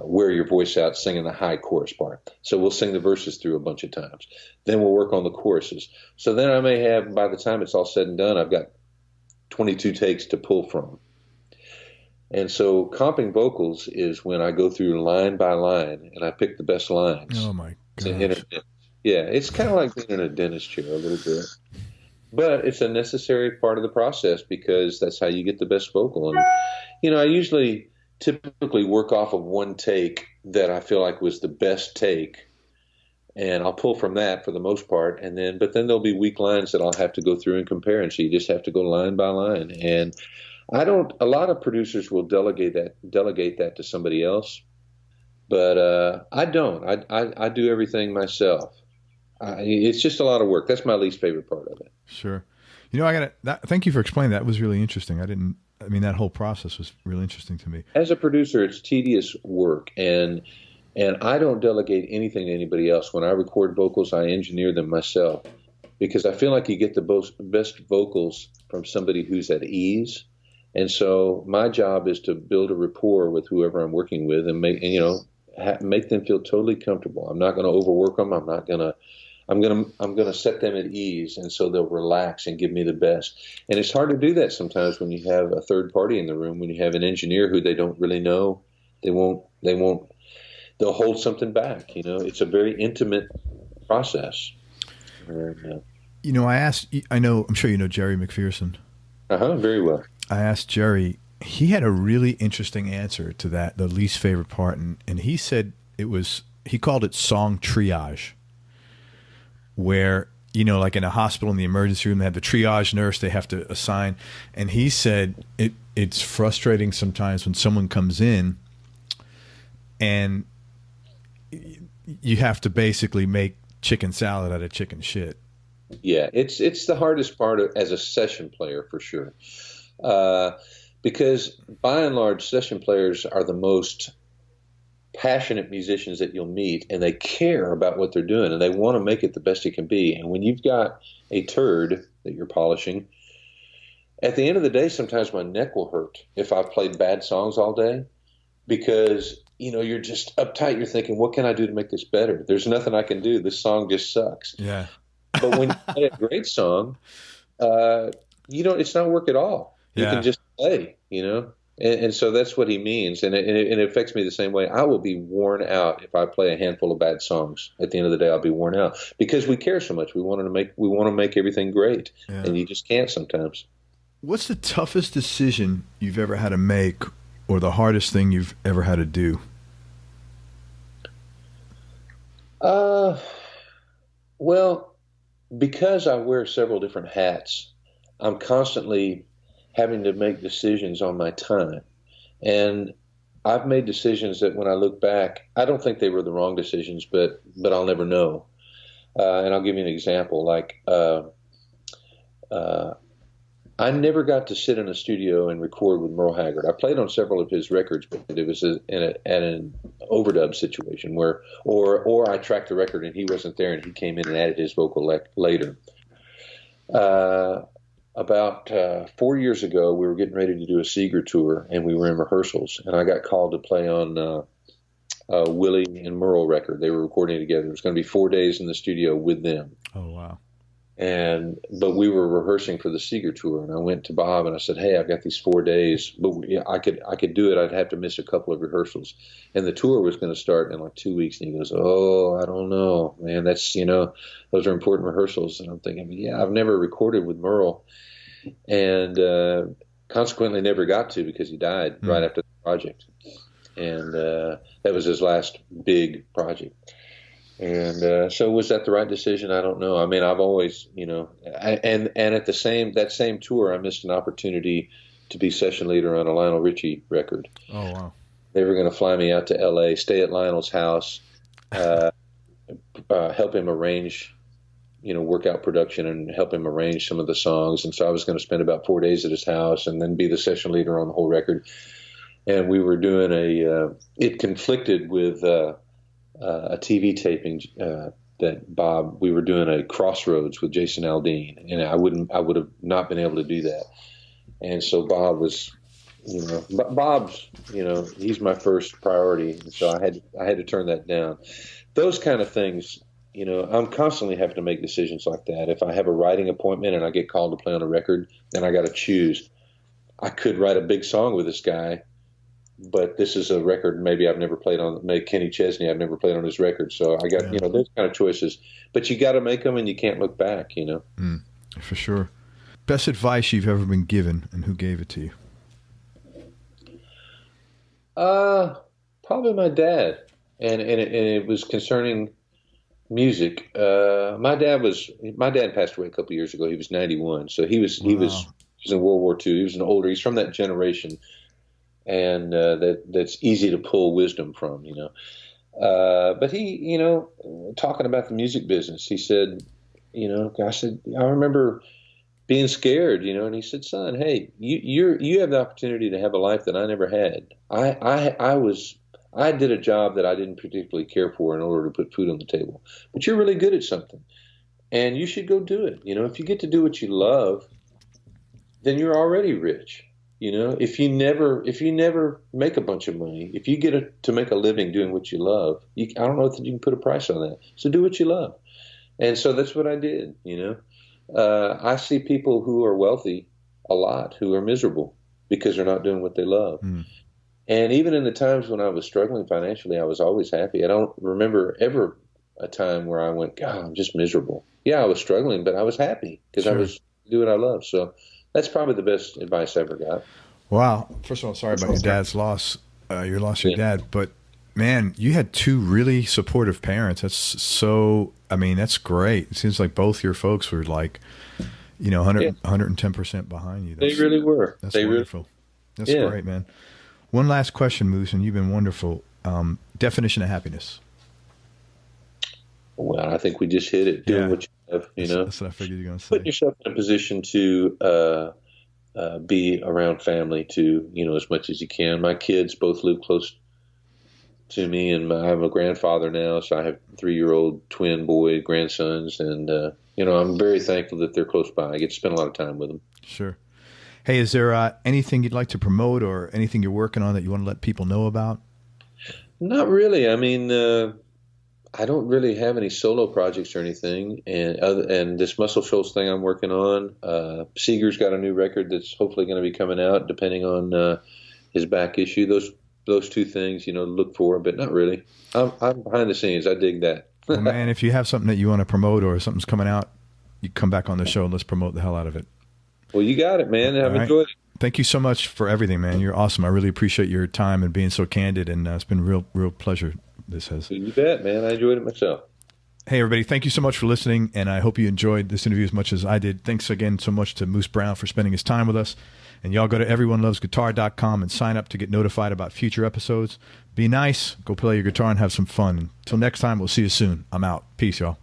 wear your voice out singing the high chorus part. So we'll sing the verses through a bunch of times. Then we'll work on the choruses. So then I may have, by the time it's all said and done, I've got 22 takes to pull from. And so comping vocals is when I go through line by line and I pick the best lines. Oh my gosh. Yeah, it's kind of like being in a dentist chair a little bit. But it's a necessary part of the process because that's how you get the best vocal. And, I usually typically work off of one take that I feel like was the best take, and I'll pull from that for the most part. But then there'll be weak lines that I'll have to go through and compare. And so you just have to go line by line. And a lot of producers will delegate that to somebody else, but I don't. I do everything myself. It's just a lot of work. That's my least favorite part of it. Sure. Thank you for explaining that. It was really interesting. That whole process was really interesting to me. As a producer, it's tedious work, and I don't delegate anything to anybody else. When I record vocals, I engineer them myself because I feel like you get the best vocals from somebody who's at ease. And so my job is to build a rapport with whoever I'm working with and make them feel totally comfortable. I'm not going to overwork them. I'm going to set them at ease, and so they'll relax and give me the best. And it's hard to do that sometimes when you have a third party in the room, when you have an engineer who they don't really know. They'll hold something back. It's a very intimate process. I'm sure you know Jerry McPherson. Very well. I asked Jerry, he had a really interesting answer to that, the least favorite part. And he said he called it song triage, where, like in a hospital in the emergency room, they have the triage nurse they have to assign. And he said it's frustrating sometimes when someone comes in and you have to basically make chicken salad out of chicken shit. Yeah, it's the hardest part as a session player for sure. Because by and large, session players are the most passionate musicians that you'll meet, and they care about what they're doing, and they want to make it the best it can be. And when you've got a turd that you're polishing, at the end of the day, sometimes my neck will hurt if I've played bad songs all day because, you're just uptight. You're thinking, what can I do to make this better? There's nothing I can do. This song just sucks. Yeah. But when you play a great song, it's not work at all. You can just play, And so that's what he means. And it affects me the same way. I will be worn out if I play a handful of bad songs. At the end of the day, I'll be worn out because we care so much. We want to make everything great. Yeah. And you just can't sometimes. What's the toughest decision you've ever had to make or the hardest thing you've ever had to do? Well, because I wear several different hats, I'm constantly having to make decisions on my time. And I've made decisions that when I look back, I don't think they were the wrong decisions, but I'll never know. And I'll give you an example. Like, I never got to sit in a studio and record with Merle Haggard. I played on several of his records, but it was at an overdub situation where, or I tracked the record and he wasn't there and he came in and added his vocal later. About 4 years ago, we were getting ready to do a Seger tour, and we were in rehearsals, and I got called to play on Willie and Merle record. They were recording together. It was going to be 4 days in the studio with them. Oh, wow. But we were rehearsing for the Seger tour, and I went to Bob and I said, "Hey, I've got these 4 days, but I could do it. I'd have to miss a couple of rehearsals." And the tour was going to start in like 2 weeks. And he goes, "Oh, I don't know, man. That's, those are important rehearsals." And I'm thinking, yeah, I've never recorded with Merle, and consequently never got to because he died right after the project. And that was his last big project. And so was that the right decision? I don't know. I mean, I've always, and at that same tour, I missed an opportunity to be session leader on a Lionel Richie record. Oh, wow. They were going to fly me out to L.A., stay at Lionel's house, help him arrange, work out production and help him arrange some of the songs. And so I was going to spend about 4 days at his house and then be the session leader on the whole record. And we were doing it conflicted with a TV taping that we were doing a Crossroads with Jason Aldean, and I would have not been able to do that. And so Bob was, Bob's, he's my first priority, and so I had to turn that down. Those kind of things, I'm constantly having to make decisions like that. If I have a writing appointment and I get called to play on a record, then I got to choose. I could write a big song with this guy, but this is a record maybe I've never played on. Maybe Kenny Chesney, I've never played on his record. So I got, those kind of choices. But you got to make them and you can't look back, For sure. Best advice you've ever been given, and who gave it to you? Probably my dad. And it was concerning music. My dad passed away a couple of years ago. He was 91. So he was in World War II. He was he's from that generation. And that's easy to pull wisdom from, But he, talking about the music business, he said, I remember being scared, and he said, "Son, hey, you have the opportunity to have a life that I never had. I did a job that I didn't particularly care for in order to put food on the table, but you're really good at something, and you should go do it. If you get to do what you love, then you're already rich." If you never make a bunch of money, if you get to make a living doing what you love, I don't know that you can put a price on that. So do what you love. And so that's what I did, I see people who are wealthy a lot who are miserable because they're not doing what they love. And even in the times when I was struggling financially, I was always happy. I don't remember ever a time where I went, "God, I'm just miserable." Yeah, I was struggling, but I was happy because I was doing what I love. So that's probably the best advice I ever got. Wow. First of all, sorry about your dad's loss. You lost your dad. But, man, you had two really supportive parents. That's great. It seems like both your folks were like, 110% behind you. They really were. That's wonderful. That's great, man. One last question, Moose, and you've been wonderful. Definition of happiness. Well, I think we just hit it. Doing what you love, That's what I figured you were going to say. Putting yourself in a position to be around family to, as much as you can. My kids both live close to me, and I'm a grandfather now, so I have 3-year-old twin boy grandsons, and, I'm very thankful that they're close by. I get to spend a lot of time with them. Sure. Hey, is there anything you'd like to promote or anything you're working on that you want to let people know about? Not really. I mean, I don't really have any solo projects or anything, and this Muscle Shoals thing I'm working on. Seger's got a new record that's hopefully going to be coming out, depending on his back issue. Those two things, look for, but not really. I'm behind the scenes. I dig that. Well, man, if you have something that you want to promote or something's coming out, you come back on the show and let's promote the hell out of it. Well, you got it, man. I've enjoyed it. Thank you so much for everything, man. You're awesome. I really appreciate your time and being so candid, and it's been a real pleasure. This has. You bet, man. I enjoyed it myself. Hey, everybody. Thank you so much for listening, and I hope you enjoyed this interview as much as I did. Thanks again so much to Moose Brown for spending his time with us. And y'all go to everyonelovesguitar.com and sign up to get notified about future episodes. Be nice, go play your guitar and have some fun. Until next time, we'll see you soon. I'm out. Peace, y'all.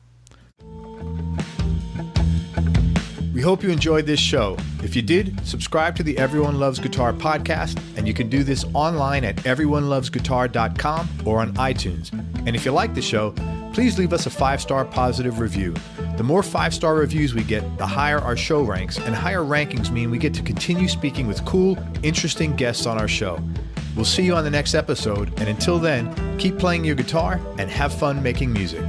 We hope you enjoyed this show. If you did, subscribe to the Everyone Loves Guitar podcast, and you can do this online at everyonelovesguitar.com or on iTunes. And if you like the show, please leave us a 5-star positive review. The more 5-star reviews we get, the higher our show ranks, and higher rankings mean we get to continue speaking with cool, interesting guests on our show. We'll see you on the next episode, and until then, keep playing your guitar and have fun making music.